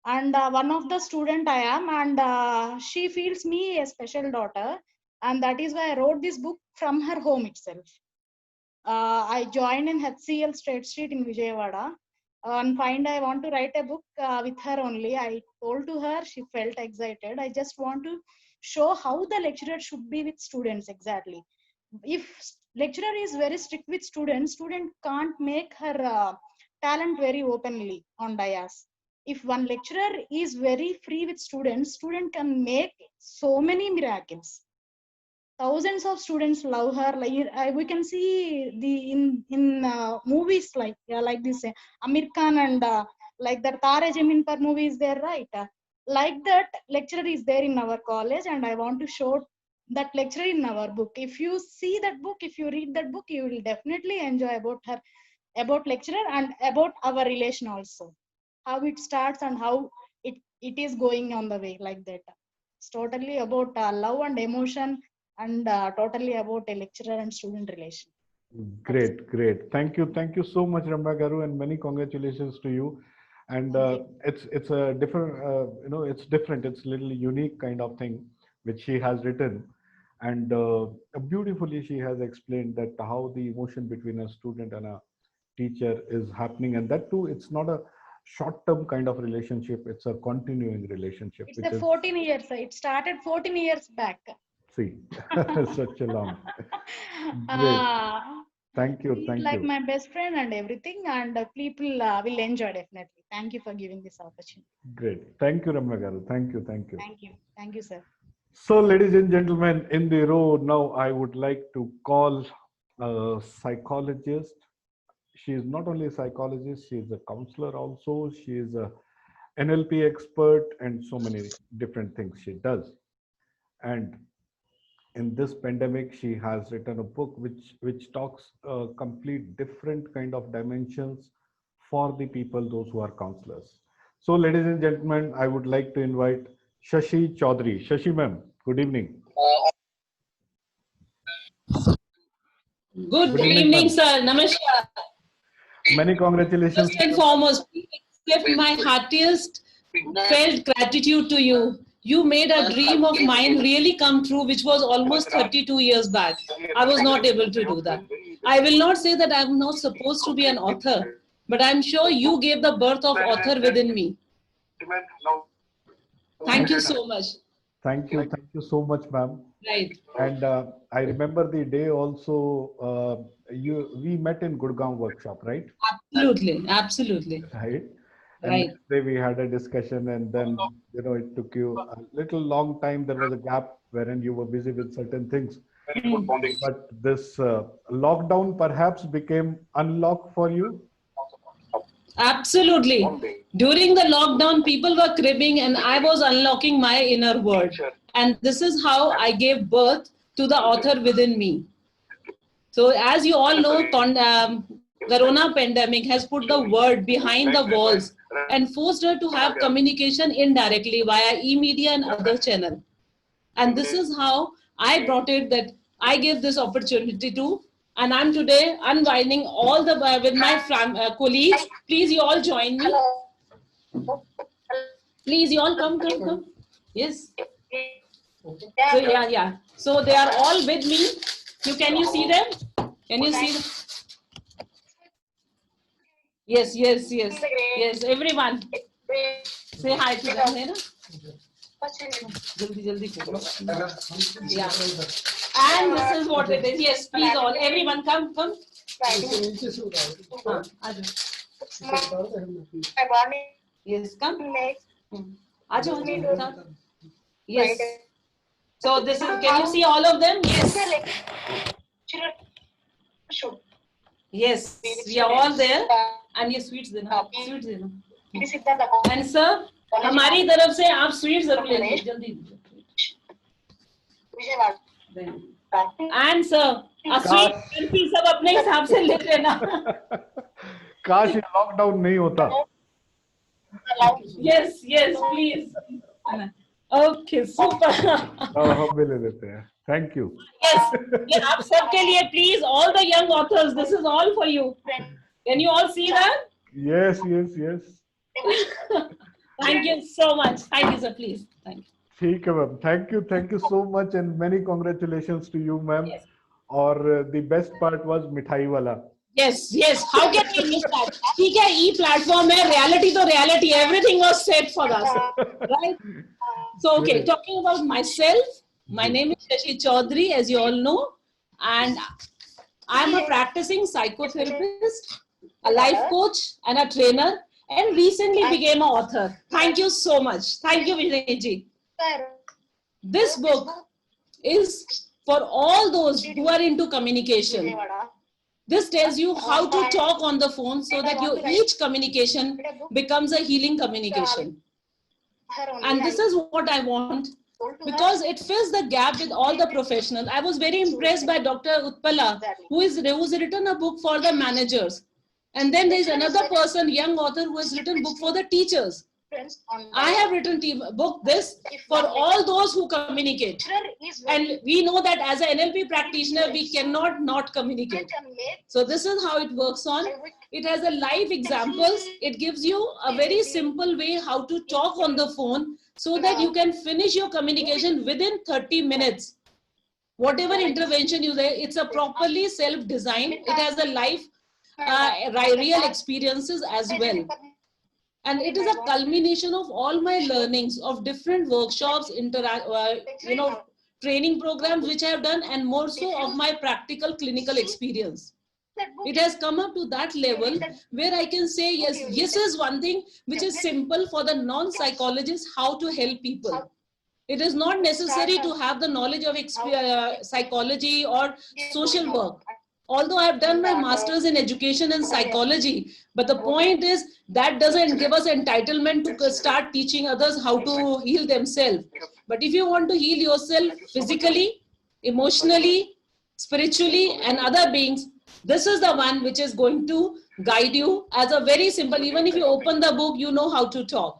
And one of the student I am, and she feels me a special daughter, and that is why I wrote this book from her home itself. I joined in HCL State Street in Vijayawada, and find I want to write a book with her only. I told to her, she felt excited. I just want to show how the lecturer should be with students exactly. If lecturer is very strict with students, student can't make her talent very openly on dais. If one lecturer is very free with students, student can make so many miracles. Thousands of students love her. Like we can see the in movies like this Amir Khan and like that Tare Zameen Par movie is there, right? Like that lecturer is there in our college, and I want to show that lecturer in our book. If you see that book, if you read that book, you will definitely enjoy about her, about lecturer, and about our relation also. how it starts and how it is going on the way like that. It's totally about love and emotion, and totally about a lecturer and student relation. Great, great. Thank you so much, Ramya Garu, and many congratulations to you. And it's a different, it's different. It's a little unique kind of thing which she has written, and beautifully she has explained that how the emotion between a student and a teacher is happening, and that too, it's not a short-term kind of relationship. It's a continuing relationship. It's Which a is 14 years. It started 14 years back. see, such a long. Great. Uh, Thank you. He's Thank like you. my best friend and everything, and people will enjoy definitely. Thank you for giving this opportunity. Great. Thank you, Ramya Garu. Thank you. Thank you. Thank you, sir. So, ladies and gentlemen, in the row now, I would like to call a psychologist. She is not only a psychologist, she is a counselor also. She is a NLP expert and so many different things she does. And in this pandemic, she has written a book which talks a complete different kind of dimensions for the people, those who are counselors. So, ladies and gentlemen, I would like to invite Shashi Chaudhary. Shashi ma'am, good evening. Good evening, sir. Namaskar. Many congratulations. First and foremost, please accept my heartiest felt gratitude to you. You made a dream of mine really come true, which was almost 32 years back. I was not able to do that. I will not say that I'm not supposed to be an author, but I'm sure you gave the birth of author within me. Thank you so much. Thank you so much, ma'am. Right. And I remember the day also, we met in Gurgaon workshop, right? Absolutely, absolutely. Right. And Right. next day we had a discussion, and then it took you a little long time. There was a gap wherein you were busy with certain things. But this lockdown perhaps became unlock for you. Absolutely. During the lockdown, people were cribbing and I was unlocking my inner world. And this is how I gave birth to the author within me. So as you all know, Corona pandemic has put the word behind the walls and forced her to have communication indirectly via e-media and other channels. And this is how I brought it, that I gave this opportunity to, and I'm today unwinding all the with my colleagues. Please, you all join me. Please, you all come. Yes. So yeah. So they are all with me. Can you see them? Can you see them? Yes. Everyone, say hi to them. है ना? जल्दी yeah. And this is what it is. Yes, please all, everyone come. Yes, come. Yes. So this is, can you see all of them? Yes, we are all there. And ये sweets देना. And sir, हमारी तरफ से आप sweets जरूर ले लीजिए जल्दी. And sir, a sweet kulfi सब अपने हिसाब से ले लेना. काश ये लॉकडाउन नहीं होता. Yes, please. Okay, super. हम भी ले लेते हैं. Thank you. Yes, आप सबके लिए please, all the young authors, this is all for you. Can you all see that? Yes. Thank you so much. Thank you, sir. Please. Thank you. ठीक है ma'am. Thank you so much and many congratulations to you, ma'am. Yes. और the best part was मिठाई वाला. Yes. How can we miss that? ठीक है, e-platform है, reality to reality. Everything was set for us, right? So, okay, talking about myself, my name is Shashi Chaudhary, as you all know, and I'm a practicing psychotherapist, a life coach, and a trainer, and recently became an author. Thank you so much. Thank you, Vijay ji. This book is for all those who are into communication. This tells you how to talk on the phone so that your each communication becomes a healing communication. And this is what I want, because it fills the gap with all the professionals. I was very impressed by Dr. Utpala, who's written a book for the managers. And then there's another person, young author, who has written book for the teachers. I have written book this for all those who communicate. And we know that as an NLP practitioner, we cannot not communicate. So this is how it works on. It has a live examples. It gives you a very simple way how to talk on the phone so that you can finish your communication within 30 minutes. Whatever intervention you say, it's a properly self-designed. It has a live, real experiences as well. And it is a culmination of all my learnings of different workshops, training programs which I have done, and more so of my practical clinical experience. It has come up to that level where I can say, yes, this is one thing which is simple for the non-psychologists how to help people. It is not necessary to have the knowledge of psychology or social work. Although I have done my master's in education and psychology, but the point is that doesn't give us entitlement to start teaching others how to heal themselves. But if you want to heal yourself physically, emotionally, spiritually, and other beings, this is the one which is going to guide you as a very simple, even if you open the book, you know how to talk.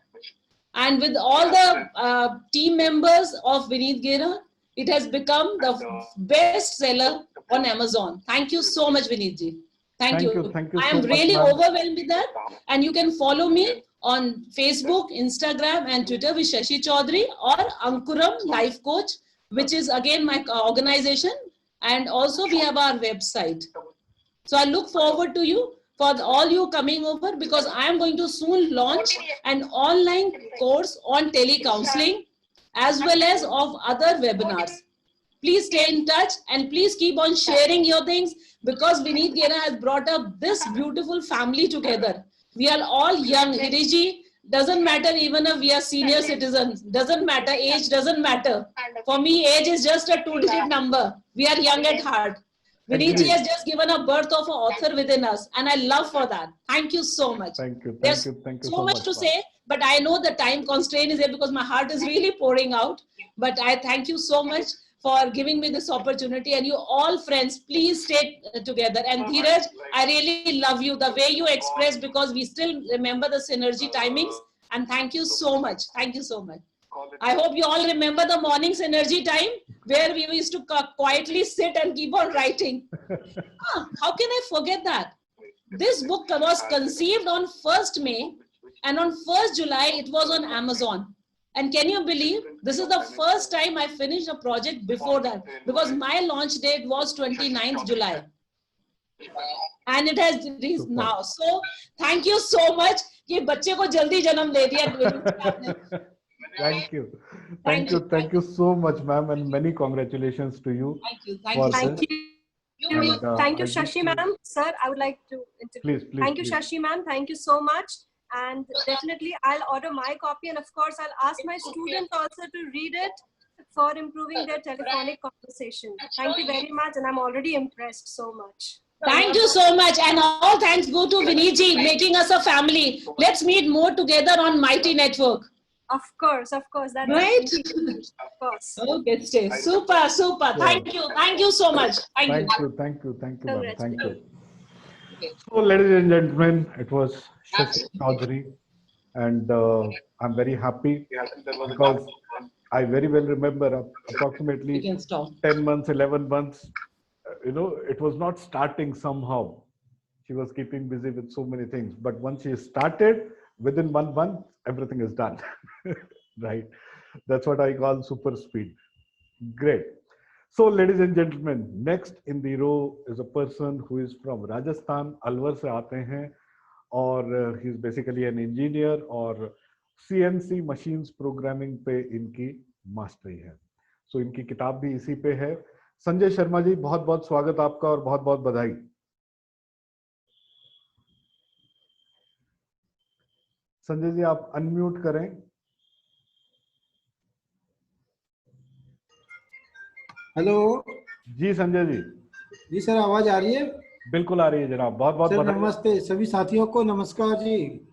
And with all the team members of Vineet Gera, it has become the best seller on Amazon. Thank you so much, Vineet ji. Thank you. Thank you I so am much, really ma'am. overwhelmed with that. And you can follow me on Facebook, Instagram, and Twitter with Shashi Chaudhary, or Ankuram Life Coach, which is again my organization. And also we have our website. So I look forward to you for all you coming over, because I am going to soon launch an online course on telecounseling as well as of other webinars. Please stay in touch and please keep on sharing your things, because Vineet Gera has brought up this beautiful family together. We are all young. Hiriji, doesn't matter even if we are senior citizens, doesn't matter, age doesn't matter. For me, age is just a 2-digit number. We are young at heart. Vineet ji has just given a birth of an author within us, and I love for that. Thank you so much. Thank you. There's Thank you so much to say, but I know the time constraint is there because my heart is really pouring out. But I thank you so much for giving me this opportunity, and you all friends, please stay together. And Dheeraj, I really love you, the way you express, because we still remember the synergy timings, and thank you so much. Thank you so much. I hope you all remember the morning synergy time where we used to quietly sit and keep on writing. How can I forget that? This book was conceived on 1st May, and on 1st July, it was on Amazon. And can you believe, this is the first time I finished a project before that, because my launch date was 29th July. And it has reached now. So thank you so much. ये बच्चे को जल्दी जन्म दे दिया. Thank you. Thank you so much, ma'am, and many congratulations to you. Thank you. Thank you. And, Thank you, I Shashi ma'am. Sir, I would like to interview. Please, Thank you, please. Shashi ma'am. Thank you so much. And definitely I'll order my copy, and of course I'll ask my students also to read it for improving their telephonic conversation. Thank you very much, and I'm already impressed so much. Thank you so much, and all thanks go to Vineet ji, making us a family. Let's meet more together on Mighty Network. Of course, that right? Of course. Okay, stay. Super. Thank you so much. Thank you, ma'am. Thank you. So, ladies and gentlemen, it was Shashi Chaudhary, and I'm very happy because I very well remember approximately 10 months, 11 months, it was not starting somehow. She was keeping busy with so many things, but once she started, within 1 month, everything is done. Right? That's what I call super speed. Great. So, ladies and gentlemen, next in the row is a person who is from Rajasthan, Alwar se aate hain, और he's basically an engineer और CNC machines programming पे इनकी mastery है. So इनकी किताब भी इसी पे है. संजय शर्मा जी, बहुत बहुत स्वागत आपका और बहुत बहुत बधाई. संजय जी आप अनम्यूट करें. हेलो जी संजय जी. जी सर, आवाज आ रही है? बिल्कुल आ रही है जनाब. बहुत बहुत सर नमस्ते सभी साथियों को. नमस्कार जी.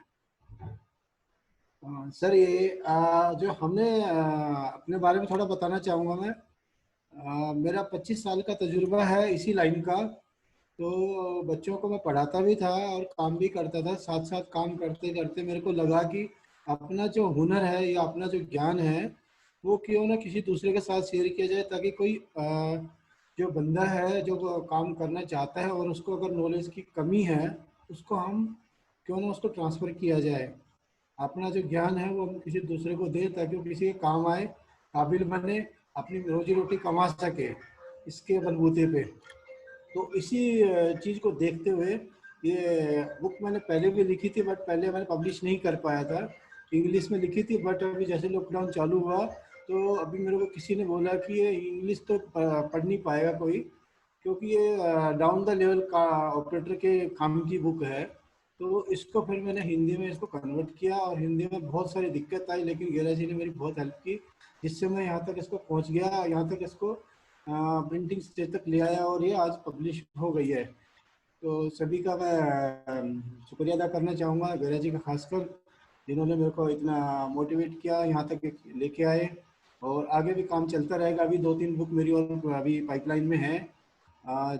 सर ये जो हमने अपने बारे में थोड़ा बताना चाहूँगा मैं. मेरा 25 साल का तजुर्बा है इसी लाइन का. तो बच्चों को मैं पढ़ाता भी था और काम भी करता था। साथ साथ काम करते करते मेरे को लगा कि अपना जो हुनर है या अपना जो ज्ञान है वो क्यों ना किसी दूसरे के साथ शेयर किया जाए, ताकि कोई जो बंदा है जो काम करना चाहता है और उसको अगर नॉलेज की कमी है उसको हम क्यों ना उसको ट्रांसफ़र किया जाए। अपना जो ज्ञान है वो हम किसी दूसरे को दें ताकि वो किसी के काम आए, काबिल बने, अपनी रोजी रोटी कमा सके इसके बलबूते पे। तो इसी चीज़ को देखते हुए ये बुक मैंने पहले भी लिखी थी, बट पहले मैंने पब्लिश नहीं कर पाया था। इंग्लिश में लिखी थी, बट अभी जैसे लॉकडाउन चालू हुआ तो अभी मेरे को किसी ने बोला कि ये इंग्लिश तो पढ़ नहीं पाएगा कोई, क्योंकि ये डाउन द लेवल का ऑपरेटर के काम की बुक है। तो इसको फिर मैंने हिंदी में इसको कन्वर्ट किया और हिंदी में बहुत सारी दिक्कत आई, लेकिन गेरा जी ने मेरी बहुत हेल्प की, जिससे मैं यहाँ तक इसको पहुँच गया, यहाँ तक इसको प्रिंटिंग स्टेज तक ले आया और ये आज पब्लिश हो गई है। तो सभी का मैं शुक्रिया अदा करना चाहूँगा, गेरा जी का खासकर, जिन्होंने मेरे को इतना मोटिवेट किया, यहाँ तक लेके आए। और आगे भी काम चलता रहेगा। अभी 2-3 बुक मेरी और अभी पाइपलाइन में है,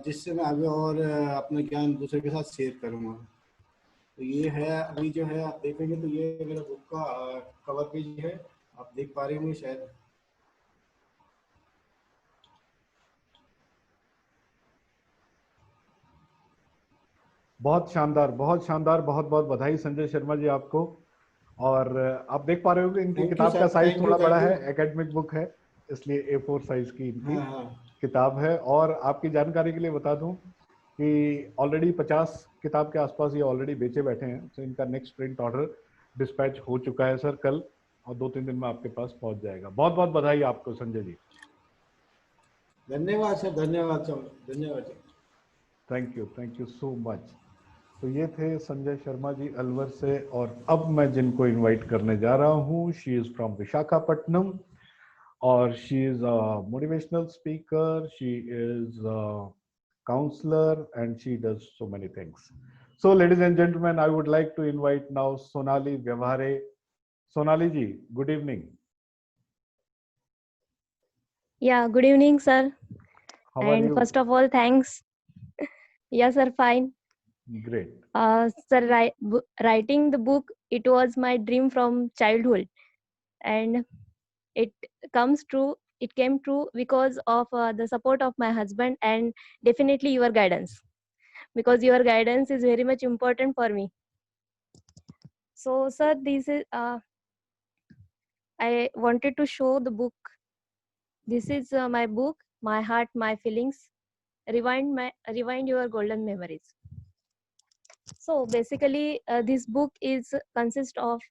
जिससे मैं आगे और अपना ज्ञान दूसरे के साथ शेयर करूँगा। तो ये है, अभी जो है आप देखेंगे तो ये मेरा बुक का कवर पेज है, आप देख पा रहे होंगे शायद। बहुत शानदार, बहुत शानदार। बहुत बहुत बधाई संजय शर्मा जी आपको। और आप देख पा रहे होंगे इनकी थैंक यू किताब सर, का साइज थैंक यू, थोड़ा बड़ा थैंक यू। है, एकेडमिक बुक है, इसलिए A4 साइज की इनकी हाँ हाँ किताब है। और आपकी जानकारी के लिए बता दूं कि ऑलरेडी 50 किताब के आसपास ये ऑलरेडी बेचे बैठे हैं। तो इनका नेक्स्ट प्रिंट ऑर्डर डिस्पैच हो चुका है सर कल, और 2-3 दिन में आपके पास पहुंच जाएगा। बहुत बहुत बधाई आपको संजय जी। धन्यवाद सर, धन्यवाद सर, धन्यवाद sir. Thank you so much. तो ये थे संजय शर्मा जी अलवर से। और अब मैं जिनको इनवाइट करने जा रहा हूँ, शी इज फ्रॉम विशाखापट्टनम और she is a motivational speaker, she is a counselor, and she does so many things. So ladies and gentlemen, I would like to invite now Sonali Vyavhare. Sonali ji, good evening. Yeah, good evening, sir. How are And you? first of all, thanks. Yes, sir, fine. Great. Sir, writing the book, it was my dream from childhood, and it comes true. It came true because of the support of my husband and definitely your guidance, because your guidance is very much important for me. So, sir, this is I wanted to show the book. This is my book, My Heart, My Feelings. Rewind your golden memories. So basically, this book is consist of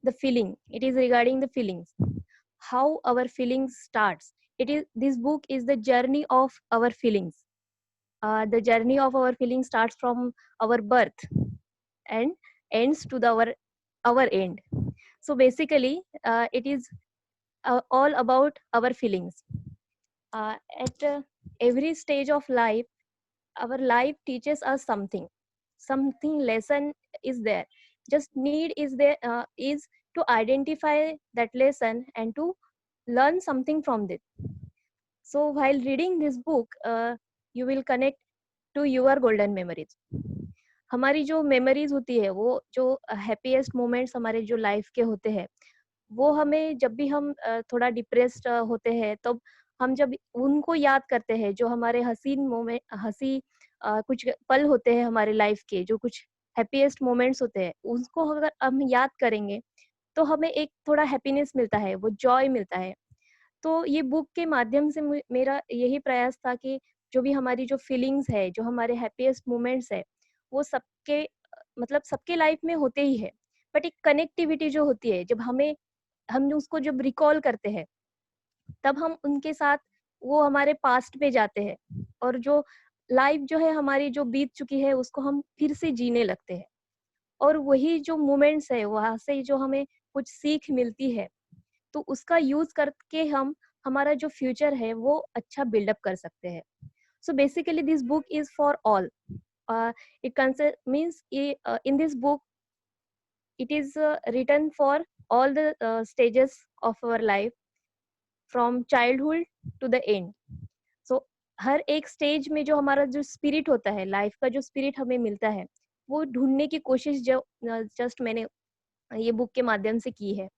the feeling. It is regarding the feelings, how our feelings starts. This book is the journey of our feelings. The journey of our feelings starts from our birth and ends to our end. So basically, it is all about our feelings. At every stage of life, our life teaches us something lesson is there. Just need is to identify that lesson and to learn something from it. So while reading this book, you will connect to your golden memories. हमारी जो memories होती है, वो जो happiest moments हमारे जो life के होते हैं, वो हमें जब भी हम थोड़ा डिप्रेस्ड होते हैं, तब हम जब उनको याद करते हैं, जो हमारे हसीन मोमेंट कुछ पल होते हैं हमारे लाइफ के, जो कुछ हैप्पीएस्ट मोमेंट्स होते हैं, उसको अगर हम याद करेंगे तो हमें एक थोड़ा हैप्पीनेस मिलता है, वो जॉय मिलता है। तो ये बुक के माध्यम से मेरा यही प्रयास था कि जो भी हमारी जो फीलिंग्स है, जो हमारे हैप्पीएस्ट मोमेंट्स है, वो सबके मतलब सबके लाइफ में होते ही है, बट एक कनेक्टिविटी जो होती है, जब हम उसको जब रिकॉल करते हैं, तब हम उनके साथ वो हमारे पास्ट पे जाते हैं, और जो लाइफ जो है हमारी जो बीत चुकी है उसको हम फिर से जीने लगते हैं, और वही जो मोमेंट्स है वहां से जो हमें कुछ सीख मिलती है, तो उसका यूज करके हम हमारा जो फ्यूचर है वो अच्छा बिल्डअप कर सकते हैं. So basically this book is for all. It means in this book it is written for all the stages of our life from childhood to the end. So हर एक स्टेज में जो हमारा जो स्पिरिट होता है, लाइफ का जो spirit हमें मिलता है, वो ढूंढने की कोशिश जो जस्ट मैंने ये बुक के माध्यम से की है।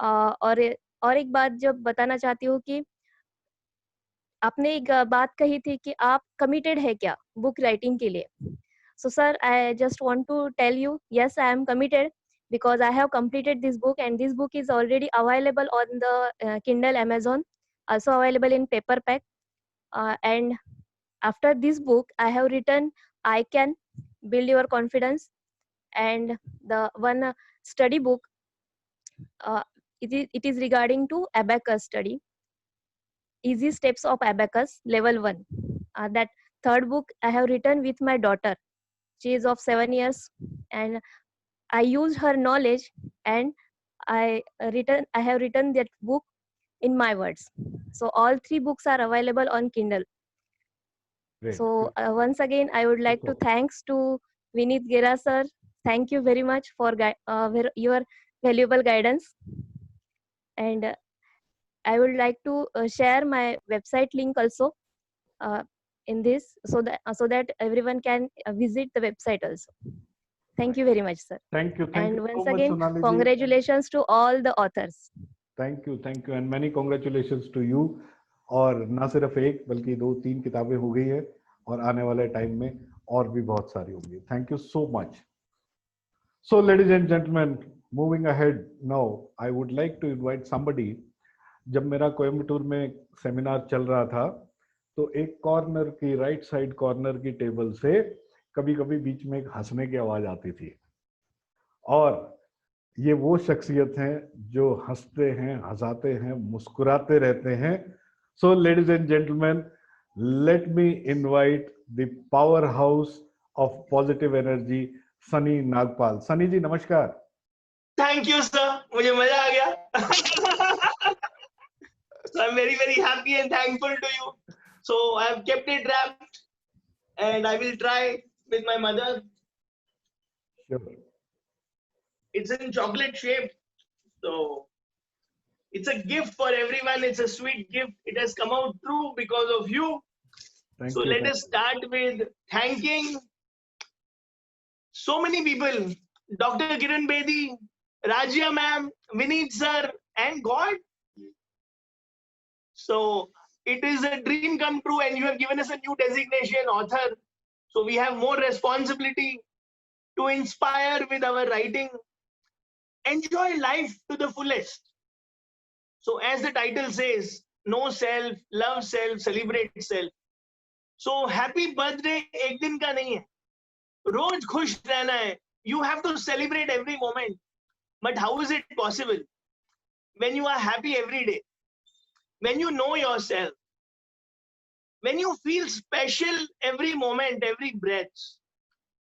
और एक बात जब बताना चाहती हूँ कि आपने एक बात कही थी कि आप कमिटेड है क्या बुक राइटिंग के लिए। So sir, I just want to tell you, yes, I am committed because I have completed this book, and this book is already available on the Kindle, Amazon, also available in paperback. And after this book, I have written I Can Build Your Confidence, and the one study book, it is regarding to abacus study, Easy Steps of Abacus, level 1. That third book I have written with my daughter. She is of 7 years, and I used her knowledge, and I have written that book in my words. So all 3 books are available on Kindle. Great. So once again, I would like to thanks to Vineet Gera sir. Thank you very much for your valuable guidance. And I would like to share my website link also in this, so that everyone can visit the website also. Thank you very much, sir. Thank you. And Thank you once so much, again, Sonali ji. congratulations to all the authors. Thank you, and many congratulations to you. और ना सिर्फ एक बल्कि 2-3 किताबें हो गई है, और आने वाले टाइम में और भी बहुत सारी होंगी. Thank you so much. So ladies and gentlemen, moving ahead now, I would like to invite somebody. जब मेरा कोयम्बटूर में सेमिनार चल रहा था, तो एक कॉर्नर की राइट साइड कॉर्नर की टेबल से कभी कभी बीच में एक हंसने की आवाज आती थी, और ये वो शख्सियत हैं जो हंसते हैं, हंसाते हैं, मुस्कुराते रहते हैं. So ladies and gentleman, let me invite the power house of positive energy, Sunny Nagpal. Sunny ji नमस्कार. थैंक यू सर, मुझे मजा आ गया. So I'm very, very happy and thankful to you. So I have kept it wrapped, and I will try with my mother. Sure. It's in chocolate shape. So it's a gift for everyone. It's a sweet gift. It has come out true because of you. Thank so you. let us start with thanking so many people. Dr. Kiran Bedi, Rajya ma'am, Vineet sir, and God. So it is a dream come true, and you have given us a new designation, author. So we have more responsibility to inspire with our writing. Enjoy life to the fullest. So as the title says, know self, love self, celebrate self. So happy birthday ek din ka nahi hai. Roz khush rehna hai. You have to celebrate every moment. But how is it possible? When you are happy every day, when you know yourself, when you feel special every moment, every breath,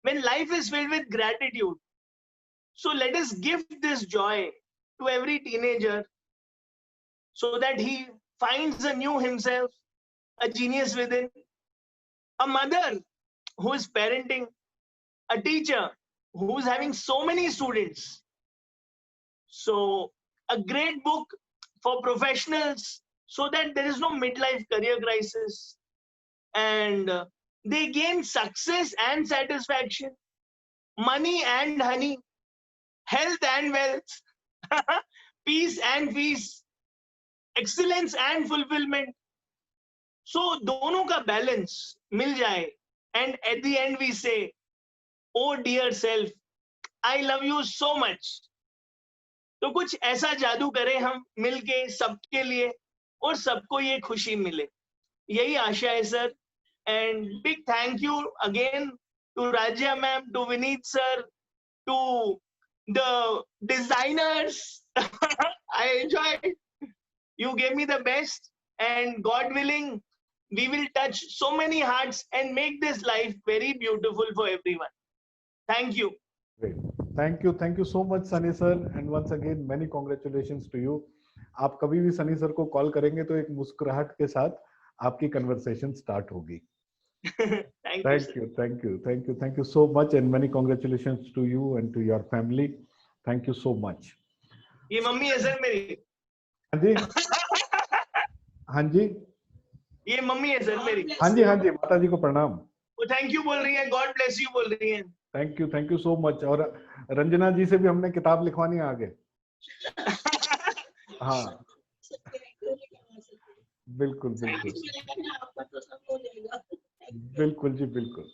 when life is filled with gratitude. So let us give this joy to every teenager so that he finds a new himself, a genius within, a mother who is parenting, a teacher who is having so many students. So a great book for professionals so that there is no midlife career crisis, and they gain success and satisfaction, money and honey, health and wealth, peace and peace, excellence and fulfillment. So dono ka balance mil jaye, and at the end we say, oh dear self, I love you so much. तो कुछ ऐसा जादू करें हम मिलके सबके लिए, और सबको ये खुशी मिले. यही आशा है sir. And big thank you again to Rajya ma'am, to Vineet sir, to the designers. I enjoyed. You gave me the best, and God willing, we will touch so many hearts and make this life very beautiful for everyone. Thank you. Great. Thank you so much, Sunny sir, and once again many congratulations to you. आप कभी भी Sunny sir को call करेंगे तो एक मुस्कुराहट के साथ आपकी कन्वर्सेशन स्टार्ट होगी. Thank you so much, and many congratulations to you and to your family. Thank you so much. ये मम्मी है सर मेरी. हाँ जी, हाँ जी. ये मम्मी है सर मेरी। हाँ जी माता जी को प्रणाम। वो थैंक यू बोल रही है, गॉड ब्लेस यू बोल रही है। Thank you so much. और रंजना जी से भी हमने किताब लिखवानी है आगे। हाँ बिल्कुल बिल्कुल बिल्कुल जी बिल्कुल।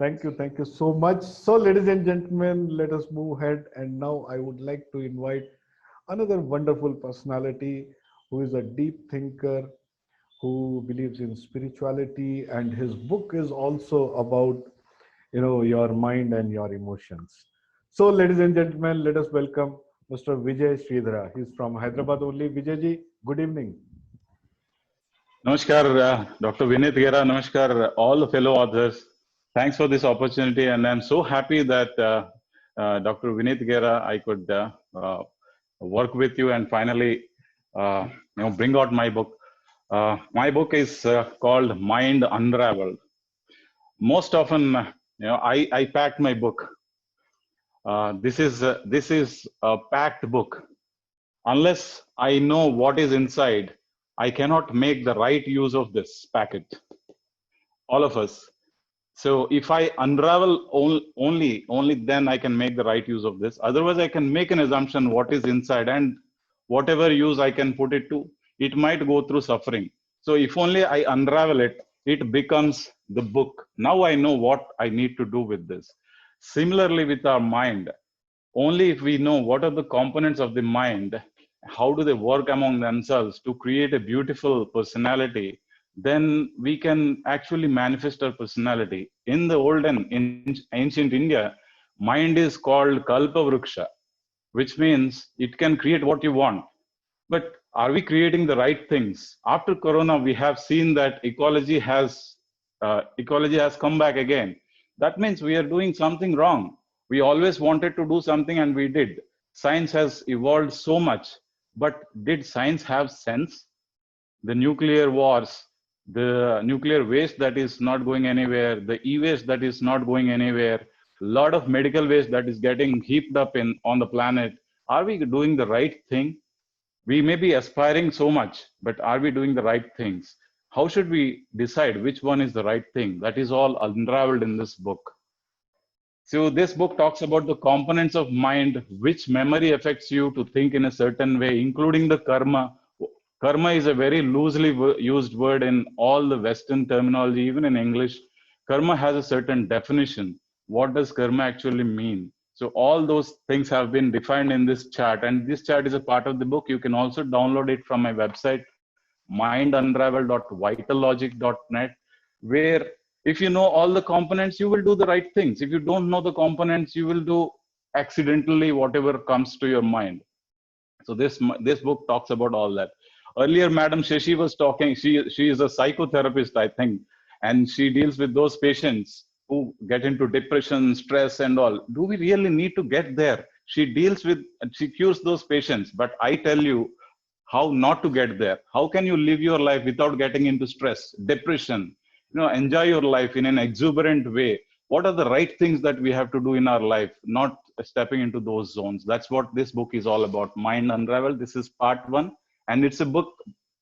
Thank you so much. So, ladies and gentlemen, let us move ahead. And now I would like to invite another wonderful personality who is a deep thinker, who believes in spirituality, and his book is also about, your mind and your emotions. So, ladies and gentlemen, let us welcome Mr. Vijay Sridhara. He's from Hyderabad only. Vijay ji, good evening. Namaskar, Dr. Vinit Gera. Namaskar, all the fellow authors. Thanks for this opportunity, and I'm so happy that Dr. Vinit Gera, I could work with you and finally, bring out my book. My book is called Mind Unraveled. Most often, I packed my book. This is a packed book. Unless I know what is inside, I cannot make the right use of this packet. All of us. So if I unravel only then I can make the right use of this. Otherwise, I can make an assumption what is inside, and whatever use I can put it to, it might go through suffering. So if only I unravel it, it becomes the book. Now I know what I need to do with this. Similarly with our mind, only if we know what are the components of the mind, how do they work among themselves to create a beautiful personality, then we can actually manifest our personality. In the olden, in ancient India, mind is called Kalpavruksha, which means it can create what you want. But are we creating the right things? After Corona, we have seen that ecology has come back again. That means we are doing something wrong. We always wanted to do something and we did. Science has evolved so much, but did science have sense? The nuclear wars, the nuclear waste that is not going anywhere, the e-waste that is not going anywhere, a lot of medical waste that is getting heaped up on the planet. Are we doing the right thing? We may be aspiring so much, but are we doing the right things? How should we decide which one is the right thing? That is all unraveled in this book. So this book talks about the components of mind, which memory affects you to think in a certain way, including the karma. Karma is a very loosely used word in all the Western terminology, even in English. Karma has a certain definition. What does karma actually mean? So all those things have been defined in this chart, and this chart is a part of the book. You can also download it from my website, mindunravel.vitallogic.net, where if you know all the components, you will do the right things. If you don't know the components, you will do accidentally whatever comes to your mind. So this book talks about all that. Earlier, Madam Shashi was talking. She is a psychotherapist, I think, and she deals with those patients who get into depression, stress, and all. Do we really need to get there? She cures those patients. But I tell you how not to get there. How can you live your life without getting into stress, depression? Enjoy your life in an exuberant way. What are the right things that we have to do in our life, not stepping into those zones? That's what this book is all about, Mind Unraveled. This is part 1, and it's a book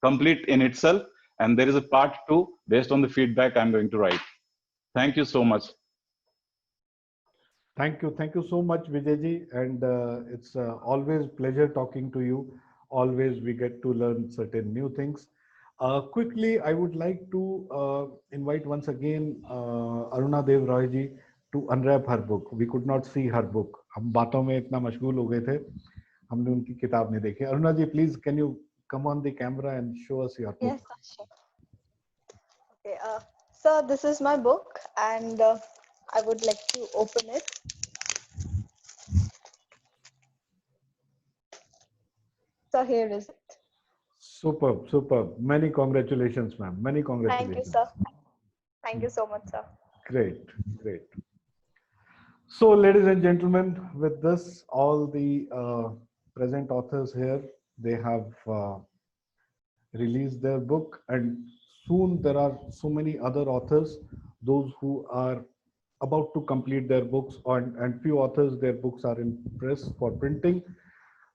complete in itself. And there is a part 2 based on the feedback I'm going to write. Thank you so much. Thank you so much, Vijayji. And it's always pleasure talking to you. Always we get to learn certain new things. Quickly, I would like to invite once again Aruna Dev Roy ji to unwrap her book. We could not see her book. हम बातों में इतना मशगूल हो गए थे, हमने उनकी किताब नहीं देखी. Aruna ji, please, can you come on the camera and show us your book? Yes, sure. Okay, so this is my book, and I would like to open it. So here is it. Superb. Many congratulations, ma'am. Many congratulations. Thank you, sir. Thank you so much, sir. Great. So, ladies and gentlemen, with this, all the present authors here, they have released their book, and soon there are so many other authors, those who are about to complete their books, and few authors, their books are in press for printing.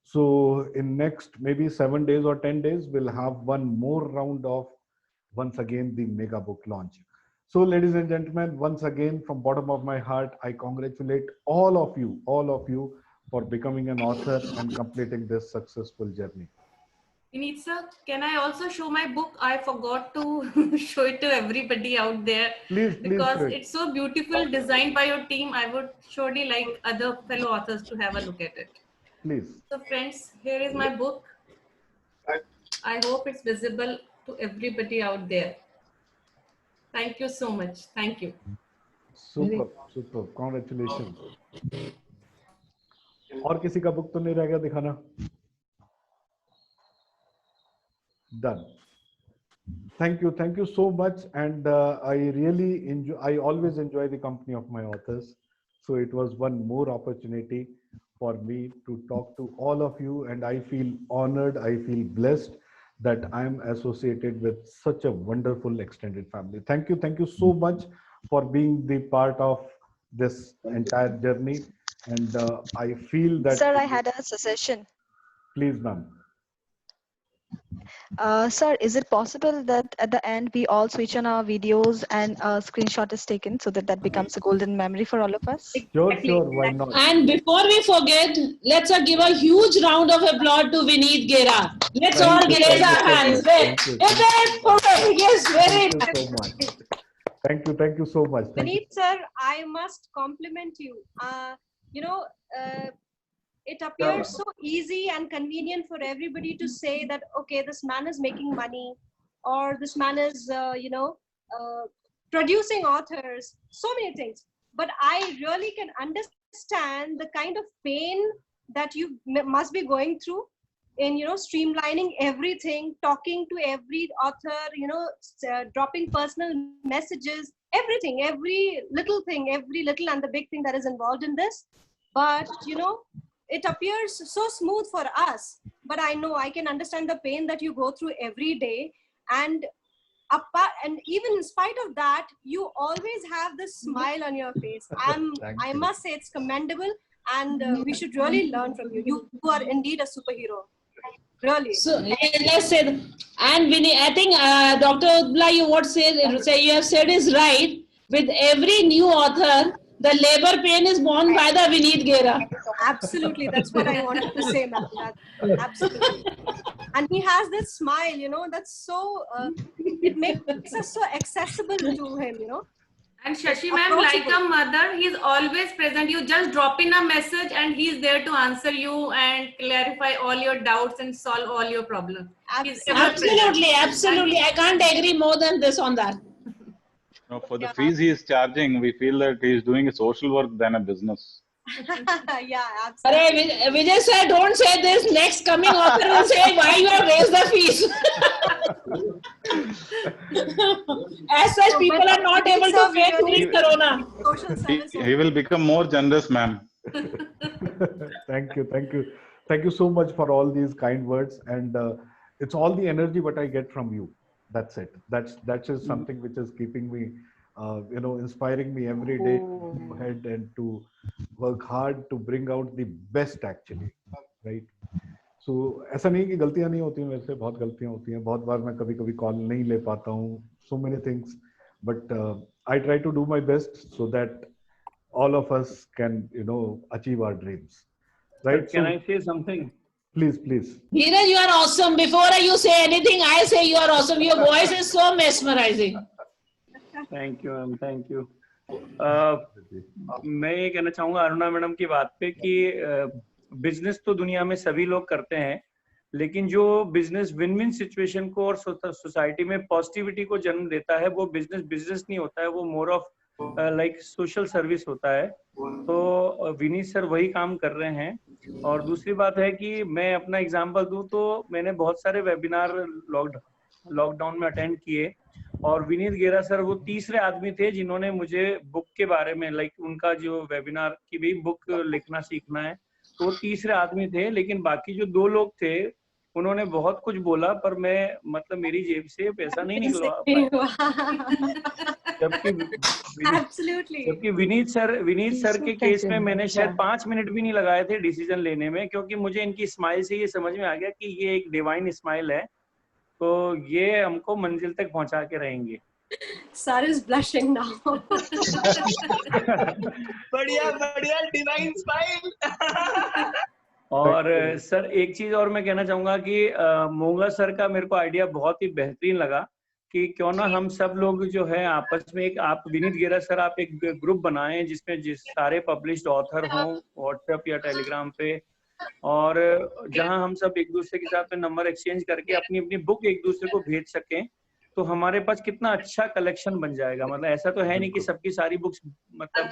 So in next maybe 7 days or 10 days, we'll have one more round of once again the mega book launch. So, ladies and gentlemen, once again, from bottom of my heart, I congratulate all of you for becoming an author and completing this successful journey. Vineet sir, can I also show my book? I forgot to show it to everybody out there. Please, because sir. It's so beautiful, designed by your team. I would surely like other fellow authors to have a look at it. Please. So friends, here is my book. I hope it's visible to everybody out there. Thank you so much. Thank you. Super, super. Congratulations. और किसी का book तो नहीं रह गया दिखाना? Done. Thank you so much. And I always enjoy the company of my authors. So it was one more opportunity for me to talk to all of you, and I feel honored, I feel blessed that I am associated with such a wonderful extended family. Thank you so much for being the part of this entire journey. And I feel that... Sir, I had a suggestion. Please, ma'am. Sir, is it possible that at the end we all switch on our videos and a screenshot is taken so that becomes a golden memory for all of us? Sure, why not? And before we forget, let's give a huge round of applause to Vineet Gera. Let's all raise our hands. Yes, very so much. Thank you so much. Vineet sir, I must compliment you. It appears so easy and convenient for everybody to say that, okay, this man is making money, or this man is, producing authors, so many things. But I really can understand the kind of pain that you must be going through in, streamlining everything, talking to every author, dropping personal messages, everything, every little thing, every little and the big thing that is involved in this. But, it appears so smooth for us, but I know I can understand the pain that you go through every day. And even in spite of that, you always have this smile on your face. I must say it's commendable, and we should really learn from you. You are indeed a superhero. Really. So let's say, and Vinny, I think Dr. Utpala, you have said is right. With every new author, the labor pain is borne by the Vineet Gera. Absolutely, that's what I wanted to say, ma'am. Absolutely. And he has this smile, that's so, it makes us so accessible to him, And Shashi ma'am, like a mother, he's always present. You just drop in a message and he's there to answer you and clarify all your doubts and solve all your problems. Absolutely. I can't agree more than this on that. No, for the fees he is charging, we feel that he is doing a social work than a business. Yeah, absolutely. Vijay sir, don't say this. Next coming author will say why you have raised the fees. As such, people are not able to pay during Corona. He will become more generous, ma'am. Thank you so much for all these kind words, and it's all the energy what I get from you. That's it. That is something which is keeping me, inspiring me every day to go ahead and to work hard to bring out the best actually, right? So ऐसा नहीं कि गलतियां नहीं होती हैं, वैसे बहुत गलतियां होती हैं, बहुत बार मैं कभी कॉल नहीं ले पाता हूँ, so many things, but I try to do my best so that all of us can, achieve our dreams, right? Can I say something? Please. Dheeraj, you are awesome. Before you say anything, I say you are awesome. Your voice is so mesmerizing. Thank you, ma'am. Thank you. मैं ये कहना चाहूँगा Aruna madam की बात पे कि business तो दुनिया में सभी लोग करते हैं, लेकिन जो बिजनेस विन विन सिचुएशन को और सोसाइटी में पॉजिटिविटी को जन्म देता है, वो बिजनेस नहीं होता है, वो more of like social service होता है. तो विनीत सर वही काम कर रहे हैं. और दूसरी बात है कि मैं अपना एग्जांपल दूं तो मैंने बहुत सारे वेबिनार लॉकडाउन में अटेंड किए, और विनीत गेरा सर वो तीसरे आदमी थे जिन्होंने मुझे बुक के बारे में, लाइक उनका जो वेबिनार की भी बुक लिखना सीखना है, तो वो तीसरे आदमी थे. लेकिन बाकी जो दो लोग थे उन्होंने बहुत कुछ बोला, पर मैं मतलब मेरी जेब से पैसा नहीं निकलवा जबकि विनीत सर के केस में मैंने शायद 5 मिनट भी नहीं लगाए थे डिसीजन लेने में, क्योंकि मुझे इनकी स्माइल से ये समझ में आ गया कि ये एक डिवाइन स्माइल है. तो ये हमको मंजिल तक पहुंचा के रहेंगे। Sir is blushing now. बढ़िया बढ़िया, डिवाइन स्माइल। और सर एक चीज और मैं कहना चाहूंगा कि मोंगा सर का मेरे को आइडिया बहुत ही बेहतरीन लगा कि क्यों ना हम सब लोग जो है आपस में एक, आप विनीत गेरा सर आप एक ग्रुप बनाएं जिसमें सारे पब्लिश्ड ऑथर हों व्हाट्सएप या टेलीग्राम पे, और जहां हम सब एक दूसरे के साथ में नंबर एक्सचेंज करके अपनी अपनी बुक एक दूसरे को भेज सकें, तो हमारे पास कितना अच्छा कलेक्शन बन जाएगा। मतलब ऐसा तो है नहीं कि सबकी सारी बुक्स, मतलब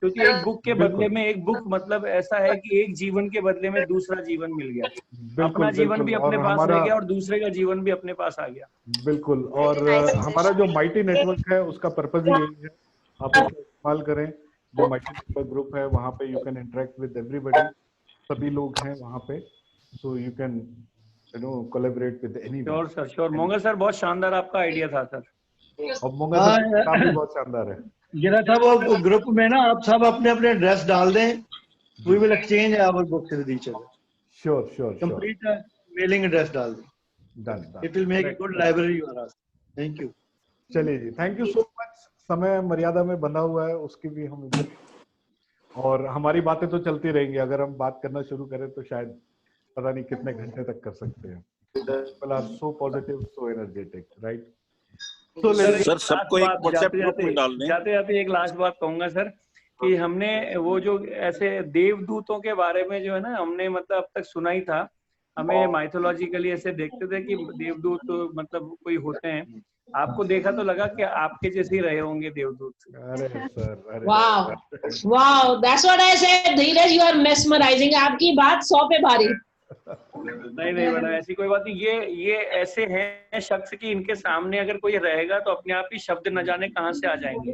क्योंकि एक बुक के बदले में एक बुक मतलब ऐसा है कि एक जीवन के बदले में दूसरा जीवन मिल गया, अपना जीवन भी अपने पास रह गया और दूसरे का जीवन भी अपने पास आ गया। बिल्कुल, और हमारा जो माइटी नेटवर्क है उसका पर्पज ही यही है, आप उसका इस्तेमाल करें। जो माइटी नेटवर्क ग्रुप है वहाँ पे you can interact with everybody, सभी लोग हैं वहाँ पे, so you can collaborate with anyone. Sure sir, sure. Monga sir बहुत शानदार आपका आइडिया था सर, और मोंगा सर का काम भी बहुत शानदार है। गिरा था वो ग्रुप में ना, आप सब अपने अपने एड्रेस डाल दें, we will exchange our books with each other. Sure sure, complete mailing address डाल दें, done, it will make a good library for us. Thank you. चलिए जी, थैंक यू सो मच। समय मर्यादा में बंधा हुआ है, उसकी भी हम, और हमारी बातें तो चलती रहेंगी, अगर हम बात करना शुरू करें तो शायद पता नहीं कितने घंटे तक कर सकते हैं। People are so positive, so energetic, right? तो सर सबको एक व्हाट्सएप ग्रुप में डाल दें। जाते जाते एक लास्ट बात कहूंगा सर कि हमने वो जो ऐसे देवदूतों के बारे में जो है ना, हमने मतलब अब तक सुना ही था, हमें माइथोलॉजिकली ऐसे देखते थे कि देवदूत तो मतलब कोई होते हैं, आपको देखा तो लगा कि आपके जैसे ही रहे होंगे देवदूत। अरे सर, अरे wow wow, that's what I said, Dheeraj you are mesmerising, आपकी बात 100 पे भारी। नहीं नहीं मैडम, ऐसी कोई बात नहीं, ये ऐसे हैं शख्स कि इनके सामने अगर कोई रहेगा तो अपने आप ही शब्द न जाने कहां से आ जाएंगे।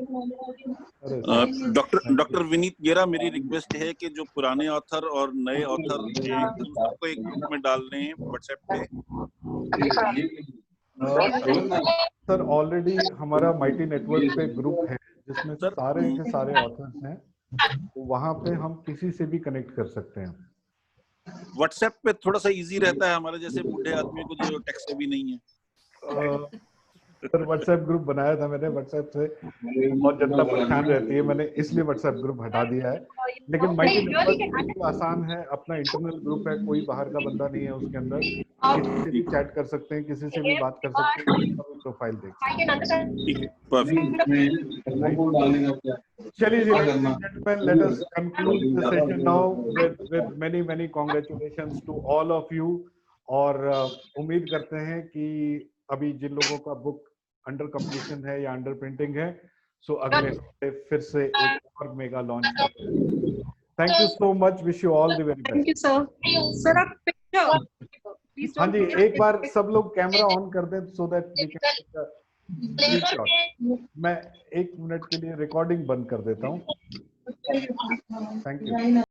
डॉक्टर विनीत गेरा, मेरी रिक्वेस्ट है कि जो पुराने ऑथर और नए ऑथर हैं सबको एक ग्रुप में डाल लें व्हाट्सएप पे। सर ऑलरेडी हमारा माइटी नेटवर्क पे ग्रुप है जिसमें सारे के सारे ऑथर्स हैं, वहां पे हम किसी से भी कनेक्ट कर सकते हैं। व्हाट्सएप पे थोड़ा सा इजी रहता है हमारे जैसे बूढ़े आदमी को जो टेक्स्ट भी नहीं है। सर व्हाट्सएप ग्रुप बनाया था मैंने, व्हाट्सएप से बहुत जनता परेशान रहती है, मैंने इसलिए व्हाट्सएप ग्रुप हटा दिया है। लेकिन माइटी नेटवर्क आसान है, अपना इंटरनल ग्रुप है, कोई बाहर का बंदा नहीं है उसके अंदर, किसी से भी चैट कर सकते हैं, किसी से भी बात कर सकते हैं, प्रोफाइल देख चलिए जी, let us conclude the session now with many congratulations to all of you, और उम्मीद करते हैं कि अभी जिन लोगों का बुक अंडर कंप्लीशन है या अंडर प्रिंटिंग है, सो अगले हफ्ते फिर से एक और mega launch. Thank you so much, wish you all the very best. Thank you, sir. Sir, a picture. हाँ जी, एक बार सब लोग कैमरा ऑन कर दें so that we can screenshot. मैं 1 मिनट के लिए रिकॉर्डिंग बंद कर देता हूँ। Thank you.